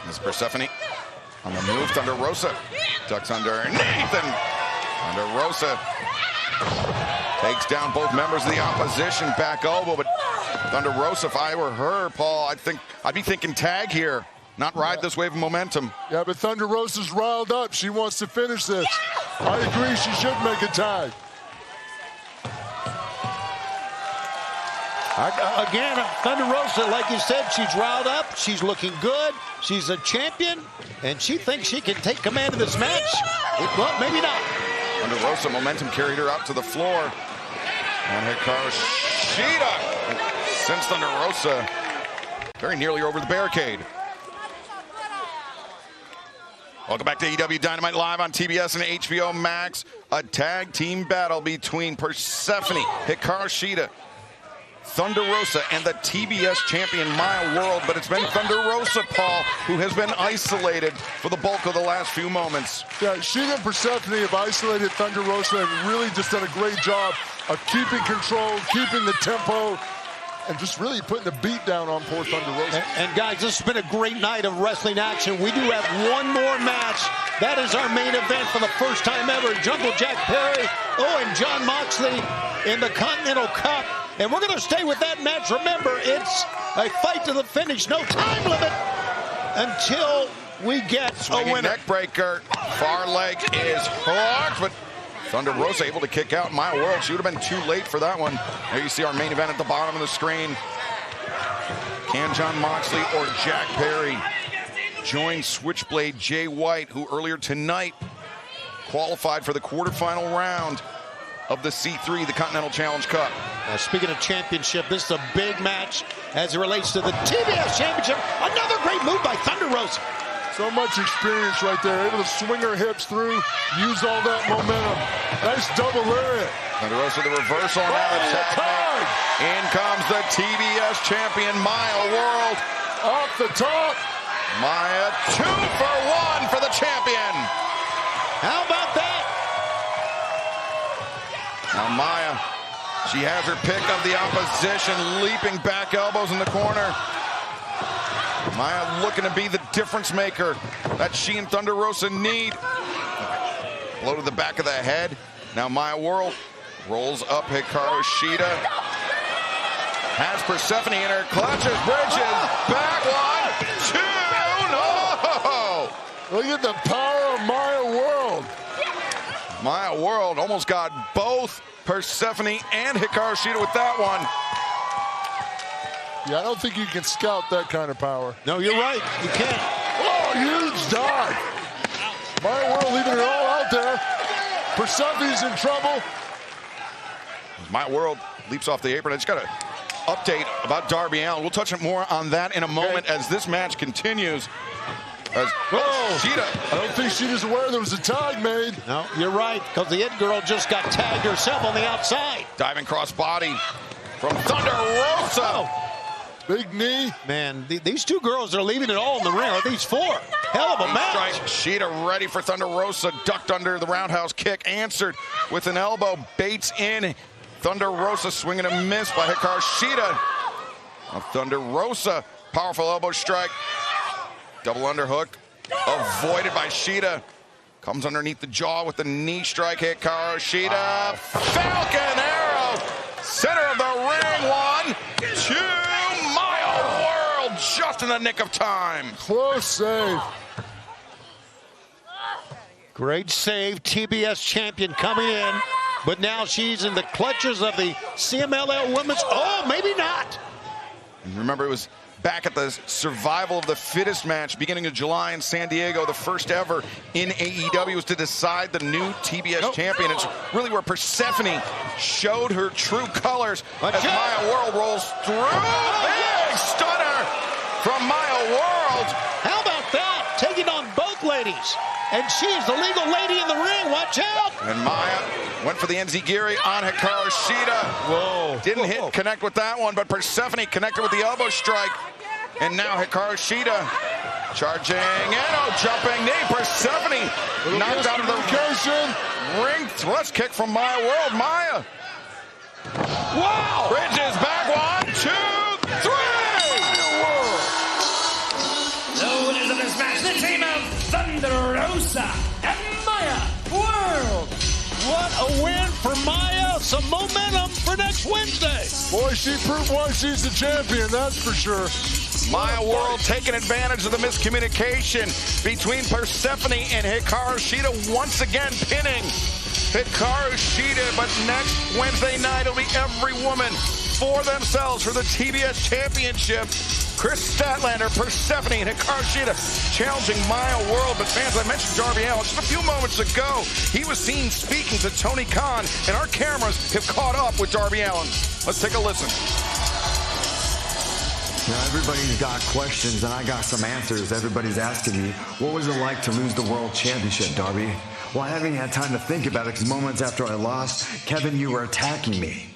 This Persephone on the move. Thunder Rosa ducks underneath, and Thunder Rosa takes down both members of the opposition. Back elbow, but Thunder Rosa, if I were her, Paul, I'd be thinking tag here, not ride this wave of momentum. Yeah, but Thunder Rosa's riled up. She wants to finish this. I agree, she should make a tag. Again, Thunder Rosa, like you said, she's riled up. She's looking good. She's a champion, and she thinks she can take command of this match. Well, maybe not. Thunder Rosa, momentum carried her out to the floor. And Hikaru Shida sends Thunder Rosa very nearly over the barricade. Welcome back to AEW Dynamite Live on TBS and HBO Max. A tag team battle between Persephone, Hikaru Shida, Thunder Rosa, and the TBS champion Maya World. But it's been Thunder Rosa, Paul, who has been isolated for the bulk of the last few moments. Yeah, Shida and Persephone have isolated Thunder Rosa and really just done a great job of keeping control, keeping the tempo, and just really putting the beat down on poor Thunder Rosa. And guys, this has been a great night of wrestling action. We do have one more match. That is our main event for the first time ever. Jungle Jack Perry, and Jon Moxley in the Continental Cup. And we're going to stay with that match. Remember, it's a fight to the finish. No time limit until we get Swinging a winner. Neck breaker. Far leg is hooked, but Thunder Rosa able to kick out Maya World. She would have been too late for that one. There you see our main event at the bottom of the screen. Can Jon Moxley or Jack Perry join Switchblade Jay White, who earlier tonight qualified for the quarterfinal round of the C3, the Continental Challenge Cup. Speaking of championship, this is a big match as it relates to the TBS Championship. Another great move by Thunder Rosa. So much experience right there. Able to swing her hips through, use all that momentum. Nice double lariat. Thunder Rosa with the reversal now. The tag. In comes the TBS champion, Maya World. Off the top. Maya 2 for 1 for the champion. How about that? Now Maya, she has her pick of the opposition, leaping back elbows in the corner. Maya looking to be the difference maker that she and Thunder Rosa need. Blow to the back of the head. Now Maya World rolls up Hikaru Shida. Has Persephone in her clutches, bridges, back 1, 2, no! Look at the power of Maya World. Maya World almost got both Persephone and Hikaru Shida with that one. Yeah, I don't think you can scout that kind of power. No, you're right. You can't. Oh, huge dive. Maya World leaving it all out there. Persephone's in trouble. Maya World leaps off the apron. I just got an update about Darby Allin. We'll touch more on that in a moment as this match continues. Shida. I don't think Shida's aware there was a tag made. No, you're right, because the It Girl just got tagged herself on the outside. Diving cross body from Thunder Rosa. Big knee. Man, these two girls are leaving it all in the ring. Or these four. Hell of a match. Shida ready for Thunder Rosa. Ducked under the roundhouse kick. Answered with an elbow. Bates in. Thunder Rosa swinging a miss by Hikaru Shida. Now Thunder Rosa. Powerful elbow strike. Double underhook. Avoided by Shida. Comes underneath the jaw with the knee strike. Hikaru Shida. Falcon arrow. Center of the ring. 1, 2. Maya World just in the nick of time. Close save. Great save. TBS champion coming in. But now she's in the clutches of the CMLL Women's. Oh, maybe not. Remember, it was back at the Survival of the Fittest match beginning of July in San Diego. The first ever in AEW was to decide the new TBS champion. It's really where Persephone showed her true colors as Maya World rolls through. Big stunner from Maya World. How about that? Taking on both ladies. And she's the legal lady in the ring. Watch out. And Maya went for the Enziguri on Hikaru Shida. Whoa. Didn't connect with that one, but Persephone connected with the elbow strike. And now Hikaru Shida charging and jumping knee. Persephone knocked out of the ring thrust kick from Maya World. Maya. Wow. Bridges back 1, 2, 3. The winners of this match, the team of Thunder Rosa and Maya World. What a win for Maya. Some momentum for next Wednesday. Boy, she proved why she's the champion, that's for sure. Maya World taking advantage of the miscommunication between Persephone and Hikaru Shida, once again pinning Hikaru Shida. But next Wednesday night, it'll be every woman for themselves for the TBS Championship. Chris Statlander, Persephone, and Hikaru Shida challenging Maya World. But fans, I mentioned Darby Allin just a few moments ago. He was seen speaking to Tony Khan, and our cameras have caught up with Darby Allin. Let's take a listen. Now, everybody's got questions, and I got some answers. Everybody's asking me, what was it like to lose the World Championship, Darby? Well, I haven't had time to think about it, because moments after I lost, Kevin, you were attacking me.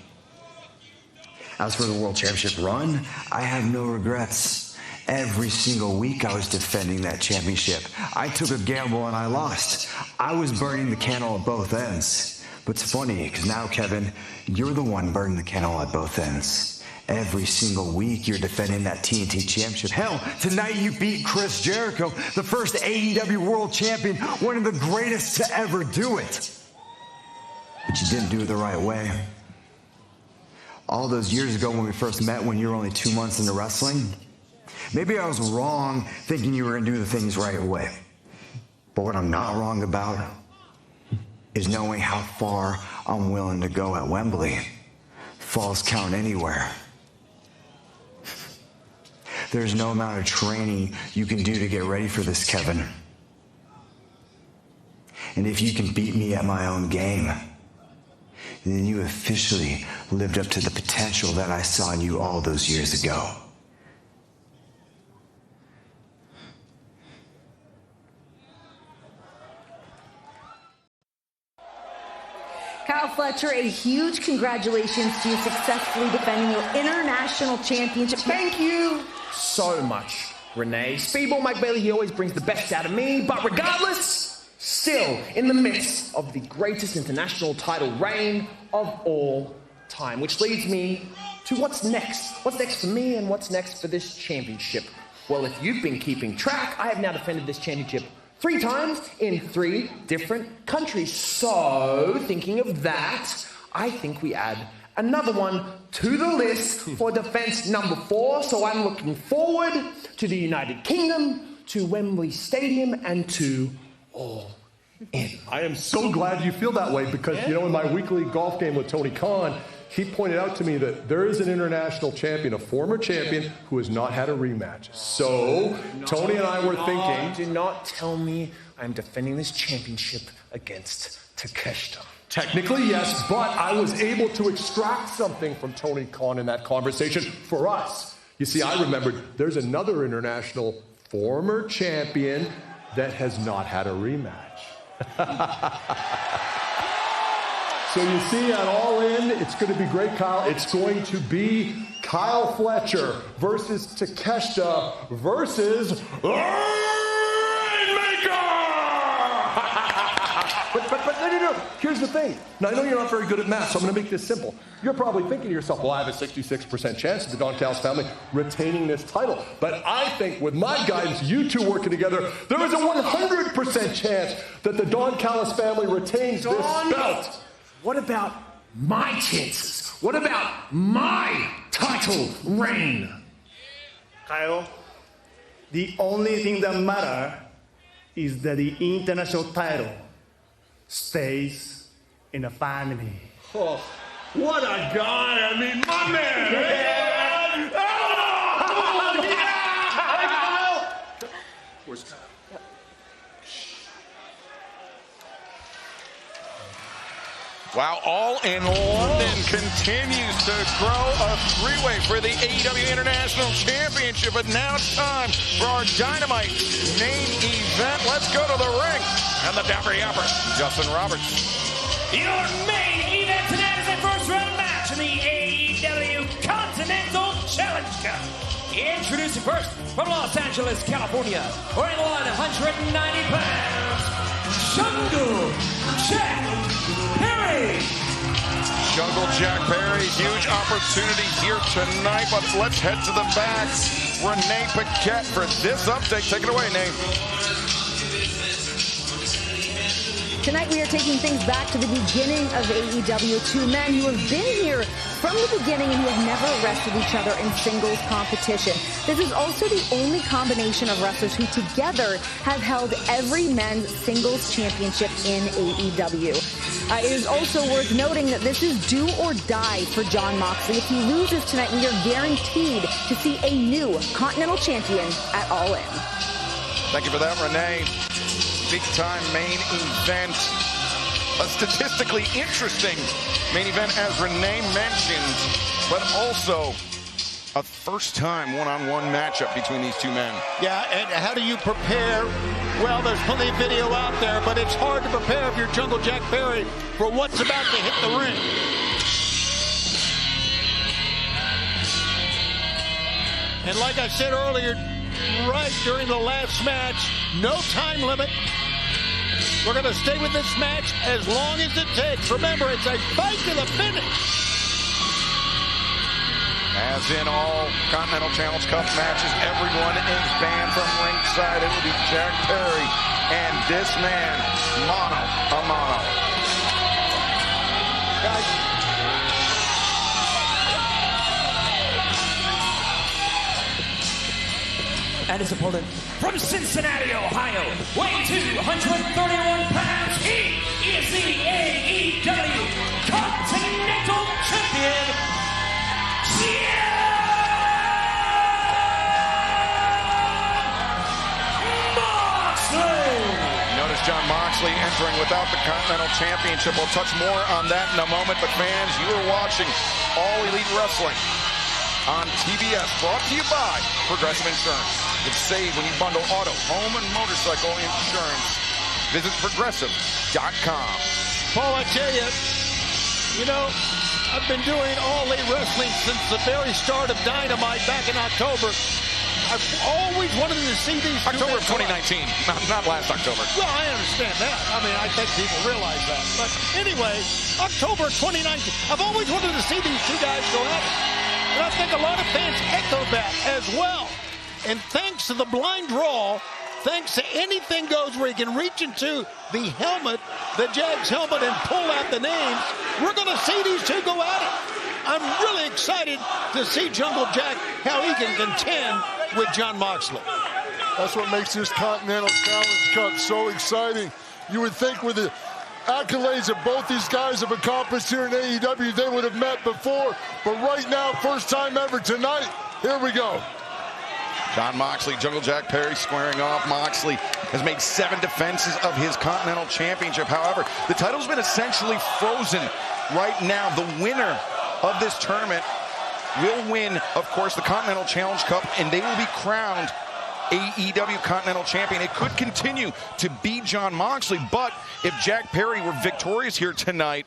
As for the World Championship run, I have no regrets. Every single week I was defending that championship. I took a gamble and I lost. I was burning the candle at both ends. But it's funny, because now, Kevin, you're the one burning the candle at both ends. Every single week you're defending that TNT Championship. Hell, tonight you beat Chris Jericho, the first AEW World Champion, one of the greatest to ever do it. But you didn't do it the right way. All those years ago when we first met, when you were only 2 months into wrestling, maybe I was wrong thinking you were going to do the things right way. But what I'm not wrong about is knowing how far I'm willing to go at Wembley. Falls count anywhere. There's no amount of training you can do to get ready for this, Kevin. And if you can beat me at my own game, then you officially lived up to the potential that I saw in you all those years ago. Kyle Fletcher, a huge congratulations to you successfully defending your international championship. Thank you so much, Renee. Speedball Mike Bailey, he always brings the best out of me, but regardless, still in the midst of the greatest international title reign of all time, which leads me to what's next. What's next for me and what's next for this championship? Well, if you've been keeping track, I have now defended this championship 3 times in 3 different countries. So, thinking of that, I think we add another one to the list for defense number 4. So I'm looking forward to the United Kingdom, to Wembley Stadium, and to All In. I am so glad you feel that way because, you know, in my weekly golf game with Tony Khan, he pointed out to me that there is an international champion, a former champion, who has not had a rematch. So, Tony and I were thinking... Do not tell me I'm defending this championship against Takeshita. Technically, yes, but I was able to extract something from Tony Khan in that conversation for us. You see, I remembered there's another international former champion that has not had a rematch. So you see, at All In, it's going to be great, Kyle. It's going to be Kyle Fletcher versus Takeshita versus But no. Here's the thing. Now, I know you're not very good at math, so I'm going to make this simple. You're probably thinking to yourself, well, I have a 66% chance of the Don Callis family retaining this title. But I think with my guidance, you two working together, there is a 100% chance that the Don Callis family retains this belt. What about my chances? What about my title reign? Kyle, the only thing that matters is that the international title stays in the family. Oh, what a guy! I mean, my man! Yeah. Oh, yeah! Where's Kyle? Wow, All In London continues to grow a 3-way for the AEW International Championship. But now it's time for our Dynamite main event. Let's go to the ring. And the Dapper Yapper, Justin Roberts. Your main event tonight is a first-round match in the AEW Continental Challenge Cup. Introducing first from Los Angeles, California, weighing 190 pounds, Jungle Jack Perry. Jungle Jack Perry, huge opportunity here tonight, but let's head to the back. Renee Paquette for this update. Take it away, Nate. Tonight we are taking things back to the beginning of AEW. 2 men who have been here from the beginning and who have never wrestled each other in singles competition. This is also the only combination of wrestlers who together have held every men's singles championship in AEW. It is also worth noting that this is do or die for Jon Moxley. If he loses tonight, we are guaranteed to see a new Continental Champion at All In. Thank you for that, Renee. Big-time main event. A statistically interesting main event, as Renee mentioned, but also a first-time one-on-one matchup between these two men. Yeah, and how do you prepare? Well, there's plenty of video out there, but it's hard to prepare if you're Jungle Jack Perry for what's about to hit the ring. And like I said earlier, right during the last match, no time limit. We're going to stay with this match as long as it takes. Remember, it's a fight to the finish. As in all Continental Challenge Cup matches, everyone is banned from ringside. It will be Jack Perry and this man, mano a mano. Guys. And his opponent from Cincinnati, Ohio, weighing 231 pounds, he is the AEW Continental Champion, Notice Jon Moxley entering without the Continental Championship. We'll touch more on that in a moment, but fans, you are watching All Elite Wrestling on TBS, brought to you by Progressive Insurance. It's saved when you bundle auto, home, and motorcycle insurance. Visit Progressive.com. Paul, I tell you, I've been doing All Elite Wrestling since the very start of Dynamite back in October. I've always wanted to see these October of 2019, not last October. Well, I understand that. I mean, I think people realize that. But anyway, October 2019, I've always wanted to see these two guys go at it. And I think a lot of fans echo that as well. And thanks to the blind draw, thanks to Anything Goes, where you can reach into the helmet, the Jags helmet, and pull out the names, we're going to see these two go at it. I'm really excited to see Jungle Jack, how he can contend with Jon Moxley. That's what makes this Continental Challenge Cup so exciting. You would think with the accolades that both these guys have accomplished here in AEW, they would have met before. But right now, first time ever tonight, here we go. Jon Moxley, Jungle Jack Perry squaring off. Moxley has made 7 defenses of his Continental Championship. However, the title's been essentially frozen right now. The winner of this tournament will win, of course, the Continental Challenge Cup, and they will be crowned AEW Continental Champion. It could continue to be Jon Moxley, but if Jack Perry were victorious here tonight,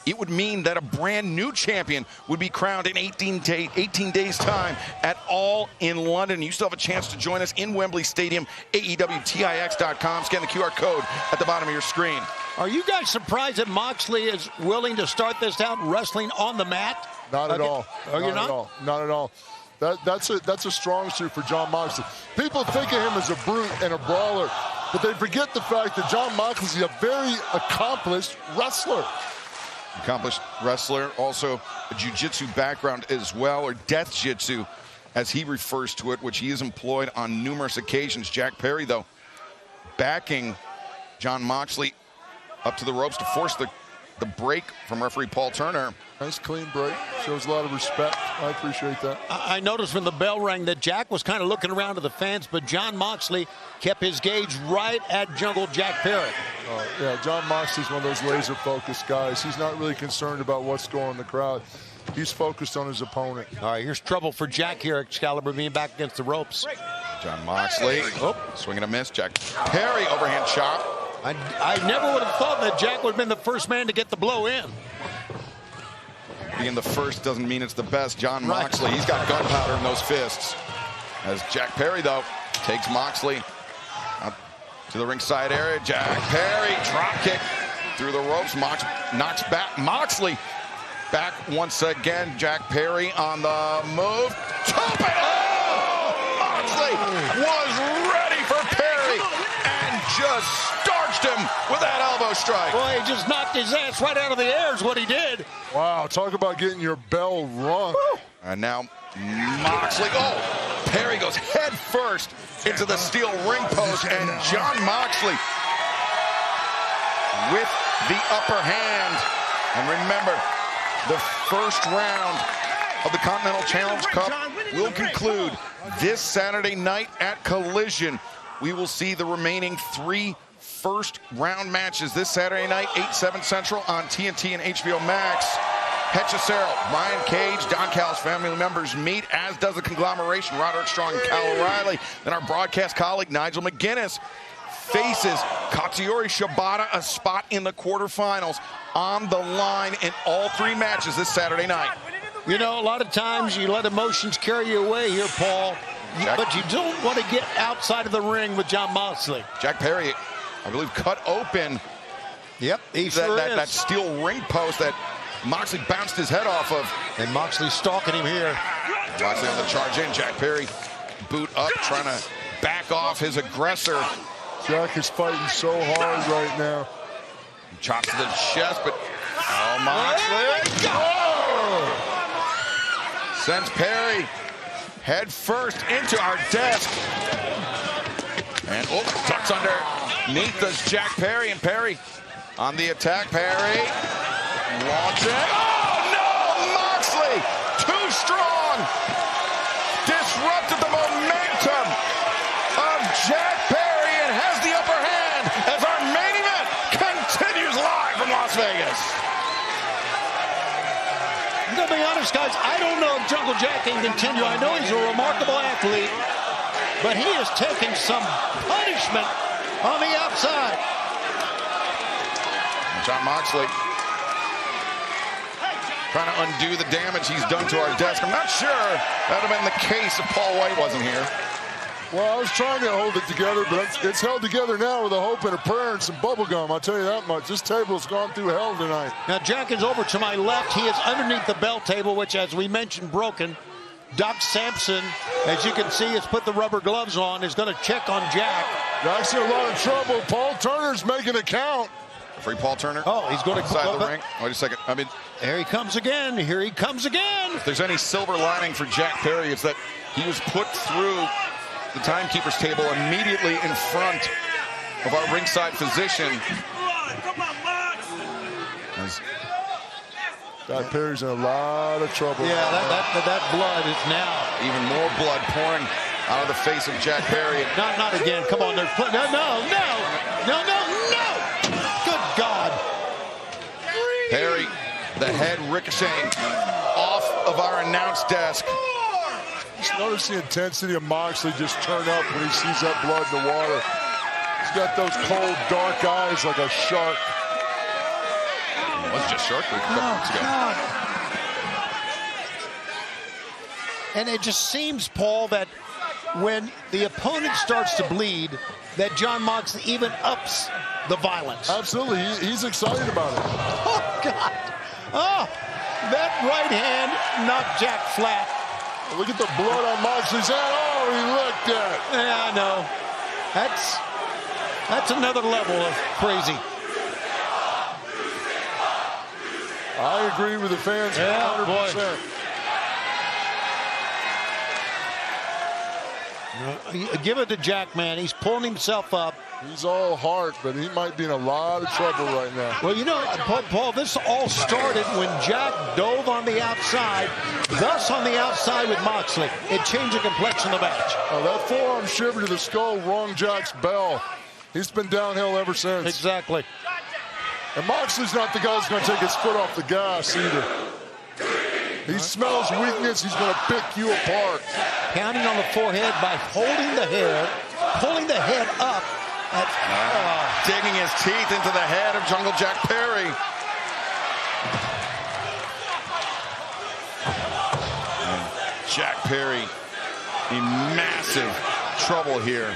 it would mean that a brand new champion would be crowned in 18 days' time at All in London. You still have a chance to join us in Wembley Stadium, AEWTIX.com. Scan the QR code at the bottom of your screen. Are you guys surprised that Moxley is willing to start this out wrestling on the mat? Not at all. Are you not? At all. Not at all. That's a strong suit for Jon Moxley. People think of him as a brute and a brawler, but they forget the fact that Jon Moxley is a very accomplished wrestler. Accomplished wrestler, also a jiu-jitsu background as well, or death jitsu, as he refers to it, which he has employed on numerous occasions. Jack Perry, though, backing Jon Moxley up to the ropes to force the break from referee Paul Turner. Nice clean break. Shows a lot of respect. I appreciate that. I noticed when the bell rang that Jack was kind of looking around to the fans, but Jon Moxley kept his gaze right at Jungle Jack Perry. Yeah, Jon Moxley's one of those laser-focused guys. He's not really concerned about what's going on in the crowd. He's focused on his opponent. All right, here's trouble for Jack here, Excalibur being back against the ropes. Jon Moxley, swing and a miss. Jack Perry, overhand chop. I never would have thought that Jack would have been the first man to get the blow in. Being the first doesn't mean it's the best. Jon Moxley, he's got gunpowder in those fists. As Jack Perry, though, takes Moxley out to the ringside area. Jack Perry, drop kick through the ropes. Knocks back Moxley. Back once again. Jack Perry on the move. Top it! Oh! Moxley was ready for Perry and just starched him with that elbow strike. Boy, he just knocked his ass right out of the air is what he did. Wow, talk about getting your bell rung. Woo. And now Moxley, Perry goes head first into the steel ring post, and Jon Moxley with the upper hand. And remember, the first round of the Continental Challenge Cup will conclude this Saturday night at Collision. We will see the remaining 3 first round matches this Saturday night, 8/7 Central on TNT and HBO Max. Hechicero, Brian Cage, Don Callis family members meet, as does the conglomeration, Roderick Strong and Kyle O'Reilly. Then our broadcast colleague, Nigel McGuinness, faces Katsuyori Shibata, a spot in the quarterfinals on the line in all 3 matches this Saturday night. You know, a lot of times you let emotions carry you away here, Paul, but you don't want to get outside of the ring with Jon Moxley. Jack Perry, I believe, cut open that steel ring post that Moxley bounced his head off of. And Moxley stalking him here. Moxley on the charge in. Jack Perry boot up, trying to back off his aggressor. Jack is fighting so hard right now. Chops to the chest, but Moxley sends Perry head first into our desk. And ducks underneath does Jack Perry, and Perry on the attack. Perry launching. Oh no! Moxley too strong. Disrupted the momentum of Jack Perry and has the upper hand as our main event continues live from Las Vegas. I'm gonna be honest, guys, I don't know if Jungle Jack can continue. I know he's a remarkable athlete, but he is taking some punishment on the outside. Jon Moxley trying to undo the damage he's done to our desk. I'm not sure that would have been the case if Paul White wasn't here. Well, I was trying to hold it together, but it's held together now with a hope and a prayer and some bubble gum. I'll tell you that much. This table's gone through hell tonight. Now, Jack is over to my left. He is underneath the bell table, which, as we mentioned, broken. Doc Sampson, as you can see, has put the rubber gloves on, is going to check on Jack. Jack's in a lot of trouble. Paul Turner's making a count. Free Paul Turner. Oh, he's going to inside the ring. Wait a second. I mean, here he comes again. Here he comes again. If there's any silver lining for Jack Perry, it's that he was put through the timekeeper's table immediately in front of our ringside physician. Jack Perry's in a lot of trouble. Yeah, that blood is now. Even more blood pouring out of the face of Jack Perry. Not again. Come on, there's no. Good God. Perry, the head ricocheting off of our announce desk. Just notice the intensity of Moxley just turn up when he sees that blood in the water. He's got those cold, dark eyes like a shark. It was just Shark Week a couple months ago. God. And it just seems, Paul, that when the opponent starts to bleed, that Jon Moxley even ups the violence. Absolutely. He's excited about it. Oh, God. Oh, that right hand knocked Jack flat. Look at the blood on Moxley's hand. Oh, he looked at it. Yeah, I know. That's another level of crazy. I agree with the fans 100%. Give it to Jack, man. He's pulling himself up. He's all heart, but he might be in a lot of trouble right now. Well, you know, Paul, this all started when Jack dove on the outside, thus on the outside with Moxley. It changed the complexion of the match. Oh, that forearm shiver to the skull rung Jack's bell. He's been downhill ever since. Exactly. And Moxley's not the guy who's going to take his foot off the gas either. He smells weakness. He's going to pick you apart. Pounding on the forehead by holding the hair, pulling the head up. Digging his teeth into the head of Jungle Jack Perry. And Jack Perry in massive trouble here.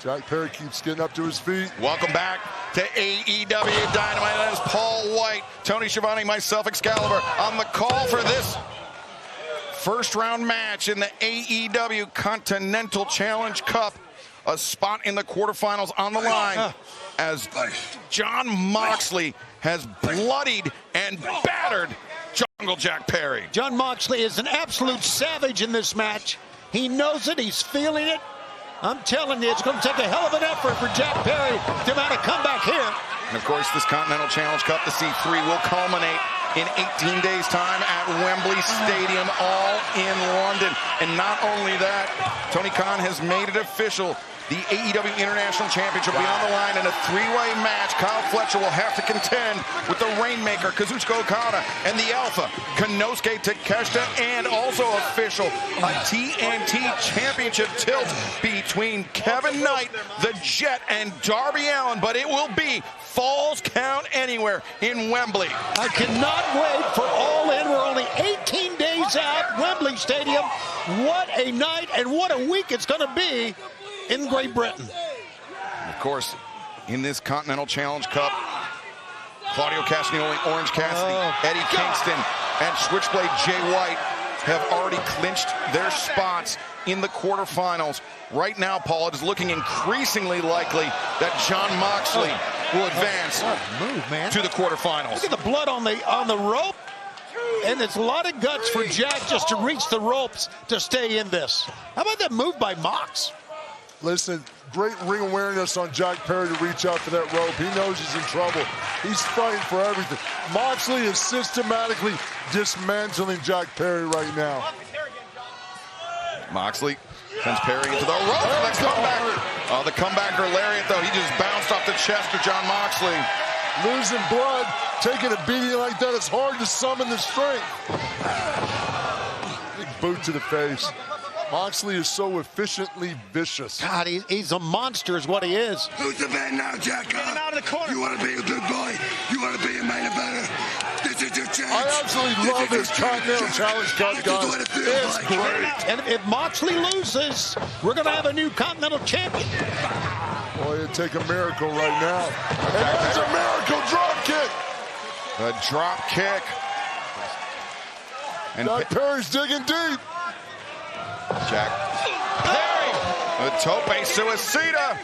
Jack Perry keeps getting up to his feet. Welcome back to AEW Dynamite. That is Paul White, Tony Schiavone, myself, Excalibur, on the call for this first round match in the AEW Continental Challenge Cup. A spot in the quarterfinals on the line as Jon Moxley has bloodied and battered Jungle Jack Perry. Jon Moxley is an absolute savage in this match. He knows it. He's feeling it. I'm telling you, it's going to take a hell of an effort for Jack Perry to mount a comeback here. And, of course, this Continental Challenge Cup, the C3, will culminate in 18 days' time at Wembley Stadium, all in London. And not only that, Tony Khan has made it official. The AEW International Championship will be on the line in a three-way match. Kyle Fletcher will have to contend with the Rainmaker, Kazuchika Okada, and the Alpha, Konosuke Takeshita, and also official a TNT Championship tilt between Kevin Knight, the Jet, and Darby Allin, but it will be Falls Count Anywhere in Wembley. I cannot wait for All In. We're only 18 days out, Wembley Stadium. What a night and what a week it's going to be in Great Britain. Of course, in this Continental Challenge Cup, Claudio Castagnoli, Orange Cassidy, Eddie Kingston, and Switchblade Jay White have already clinched their spots in the quarterfinals. Right now, Paul, it is looking increasingly likely that Jon Moxley will advance to the quarterfinals. Look at the blood on the rope. And it's a lot of guts for Jack just to reach the ropes to stay in this. How about that move by Mox? Listen, great ring awareness on Jack Perry to reach out to that rope. He knows he's in trouble. He's fighting for everything. Moxley is systematically dismantling Jack Perry right now. Moxley sends Perry into the rope. The comebacker lariat, though, he just bounced off the chest of Jon Moxley. Losing blood, taking a beating like that, it's hard to summon the strength. Big boot to the face. Moxley is so efficiently vicious. God, he's a monster is what he is. Who's the man now, Jack? Get him out of the corner. You want to be a good boy? You want to be a main eventer? This is your chance. I absolutely love this Continental Challenge Cup, guys. It's great. And if Moxley loses, we're going to have a new Continental Champion. Boy, it'd take a miracle right now. And there's a miracle drop kick. A drop kick. And Jack Perry's digging deep. Jack Perry, the tope suicida.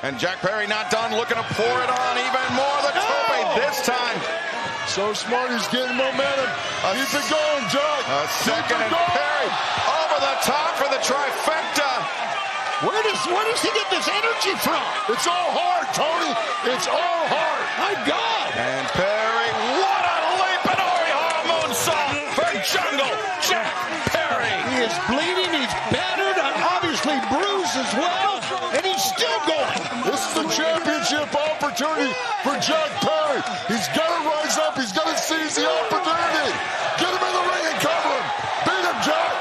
And Jack Perry not done, looking to pour it on even more. The tope this time. So smart, he's getting momentum. Keep it going, Jack. A second and Perry over the top for the trifecta. Where does he get this energy from? It's all heart, Tony. It's all heart. My God. And Perry, what a leap and Orihara moonsault for Jungle Jack Perry. He is bleeding, he's battered, and obviously bruised as well, and he's still going. This is the championship opportunity for Jack Perry. He's got to rise up. He's got to seize the opportunity. Get him in the ring and cover him. Beat him, Jack.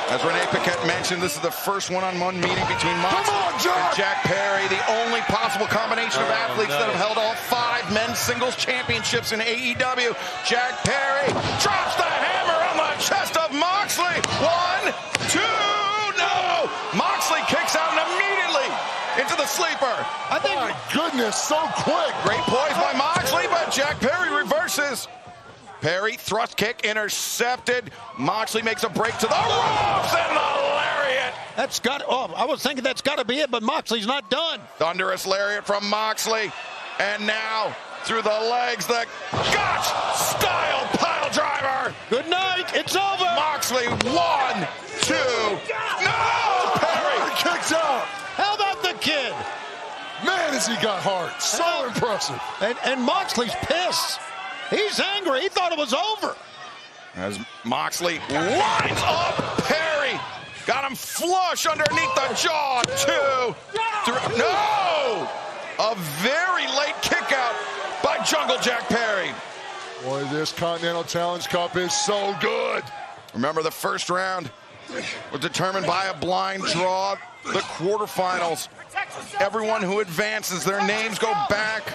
As Renee Paquette mentioned, this is the first one-on-one meeting between Moxley and Jack Perry, the only possible combination of athletes that have held all 5 men's singles championships in AEW. Jack Perry drops the hammer on the chest of Moxley. 1, 2, no! Moxley kicks out and immediately into the sleeper. My goodness, so quick. Great poise by Moxley, but Jack Perry reverses. Perry, thrust kick, intercepted. Moxley makes a break to the ropes and the lariat. I was thinking that's got to be it, but Moxley's not done. Thunderous lariat from Moxley. And now, through the legs, the Gotch-style pile driver. Good night, it's over. Moxley, 1, 2, no! Perry kicks out. How about the kid? Man, has he got heart. So impressive. And Moxley's pissed. He's angry. He thought it was over. As Moxley lines up Perry. Got him flush underneath the jaw. 2, 3. No! A very late kick out by Jungle Jack Perry. Boy, this Continental Challenge Cup is so good. Remember, the first round was determined by a blind draw. The quarterfinals, everyone who advances, their names go back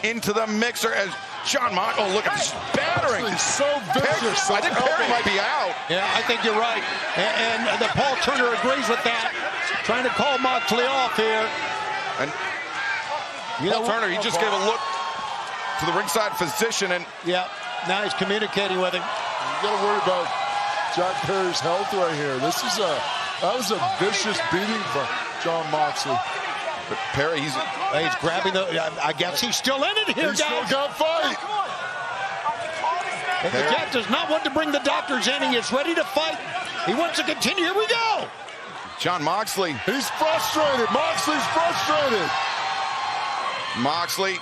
into the mixer as Jon Moxley. Oh, look at this battering. He's so vicious. I think Perry might be out. Yeah, I think you're right. And the Paul Turner agrees with that. Trying to call Moxley off here. And Paul Turner, he just gave a look to the ringside physician. And yeah, now he's communicating with him. You got to worry about Jack Perry's health right here. That was a vicious beating from Jon Moxley. But Perry, he's grabbing the. I guess he's still in it here, He's guys. still got fight. And the Jack does not want to bring the doctors in. He is ready to fight. He wants to continue. Here we go. Jon Moxley. He's frustrated. Moxley's frustrated. Moxley.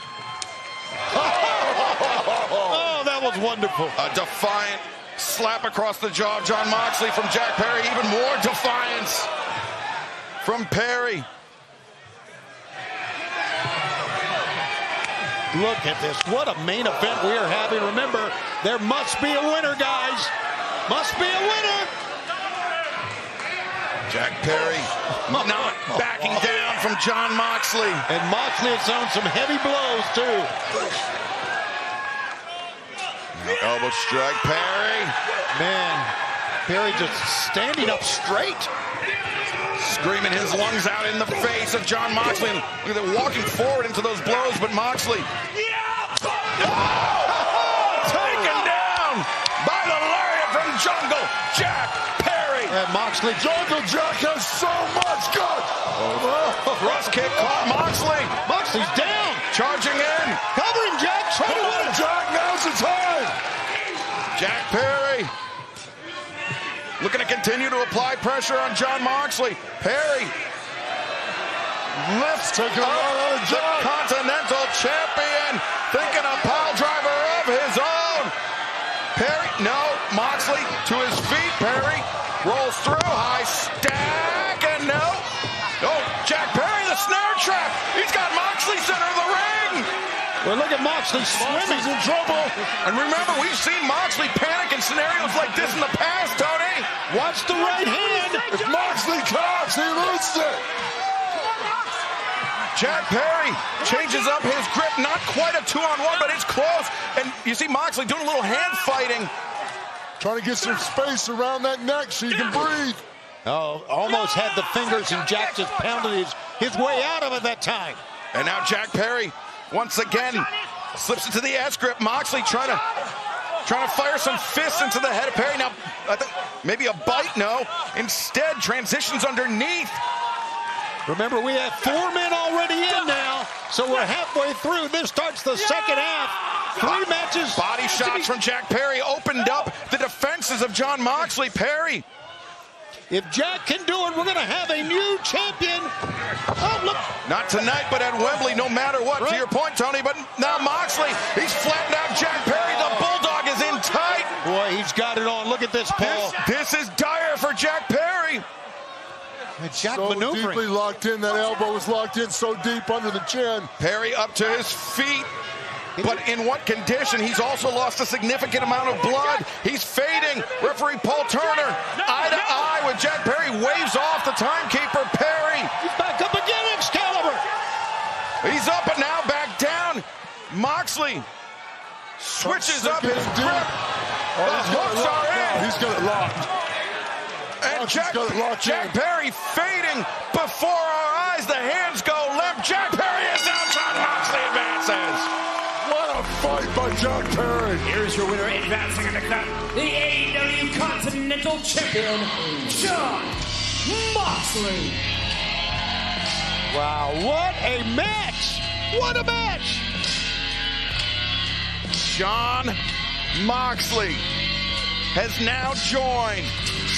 Oh, that was wonderful. A defiant slap across the jaw of Jon Moxley from Jack Perry. Even more defiance from Perry. Look at this. What a main event we are having. Remember, there must be a winner, guys. Must be a winner. Jack Perry not backing down from Jon Moxley. And Moxley has thrown some heavy blows, too. Now elbow strike, Perry. Man, Perry just standing up straight. Screaming his lungs out in the face of Jon Moxley. And look at them walking forward into those blows, but Moxley. Taken down by the lariat from Jungle Jack Perry. And Moxley. Jungle Jack has so much gut. Thrust kick caught Moxley. Moxley's down. Charging in. Cover him, Jack. Try to win. Jack, now's the time. Jack Perry looking to continue to apply pressure on Jon Moxley. Perry lifts up the Continental Champion, thinking a pile driver of his own. Perry, no, Moxley to his feet. Perry rolls through, high stack, and no. Oh, Jack Perry, the snare trap. He's got Moxley center of the ring. Well, look at Moxley swimming. Moxley's in trouble. And remember, we've seen Moxley panic in scenarios like this in the past, Tony. Watch the right hand. If Moxley comes, he loses it. Jack Perry changes up his grip. Not quite a 2-on-1, but it's close. And you see Moxley doing a little hand fighting. Trying to get some space around that neck so you can breathe. Oh, almost had the fingers, and Jack just pounded his way out of it that time. And now Jack Perry once again slips into the S-grip. Moxley trying to fire some fists into the head of Perry. Now, I think maybe a bite, no. Instead, transitions underneath. Remember, we have 4 men already in now, so we're halfway through. This starts the second half. 3 matches. Body shots from Jack Perry opened up the defenses of Jon Moxley. Perry. If Jack can do it, we're going to have a new champion. Oh, look. Not tonight, but at Wembley, no matter what. Right. To your point, Tony, but now Moxley, he's flattened out Jack Perry. The Bulldog is in tight. Boy, he's got it on. Look at this, Paul. This is dire for Jack Perry. And Jack so maneuvering. Deeply locked in. That elbow was locked in so deep under the chin. Perry up to his feet. But in what condition? He's also lost a significant amount of blood. He's fading. Referee Paul Turner, eye to eye with Jack Perry, waves off the timekeeper. Perry. He's back up again, Excalibur. He's up and now back down. Moxley switches up his grip. The hooks are in. He's got it locked. And Jack Perry fading before our eyes. The hands go limp. Jack Perry is down. Jon Moxley advances. What a fight by Jack Perry. Here's your winner advancing in the cup, the AEW Continental Champion, Jon Moxley. Wow, what a match. What a match. Jon Moxley has now joined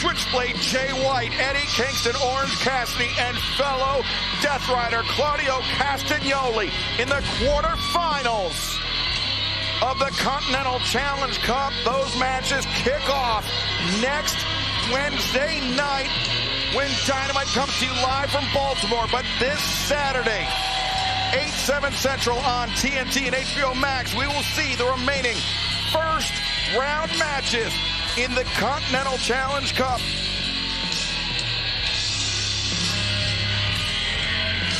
Switchblade Jay White, Eddie Kingston, Orange Cassidy, and fellow Death Rider Claudio Castagnoli in the quarterfinals of the Continental Challenge Cup. Those matches kick off next Wednesday night when Dynamite comes to you live from Baltimore. But this Saturday, 8/7 Central on TNT and HBO Max, we will see the remaining first round matches in the Continental Challenge Cup.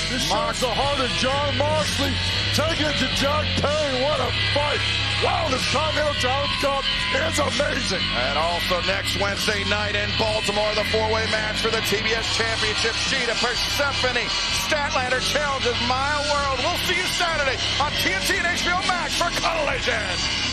This shows the heart of Jon Moxley. Taking it to Jack Perry. What a fight. Wow, this Continental Challenge Cup is amazing. And also next Wednesday night in Baltimore, the 4-way match for the TBS Championship. Sheeta, Persephone, Statlander challenges Mile World. We'll see you Saturday on TNT and HBO Max for Collision.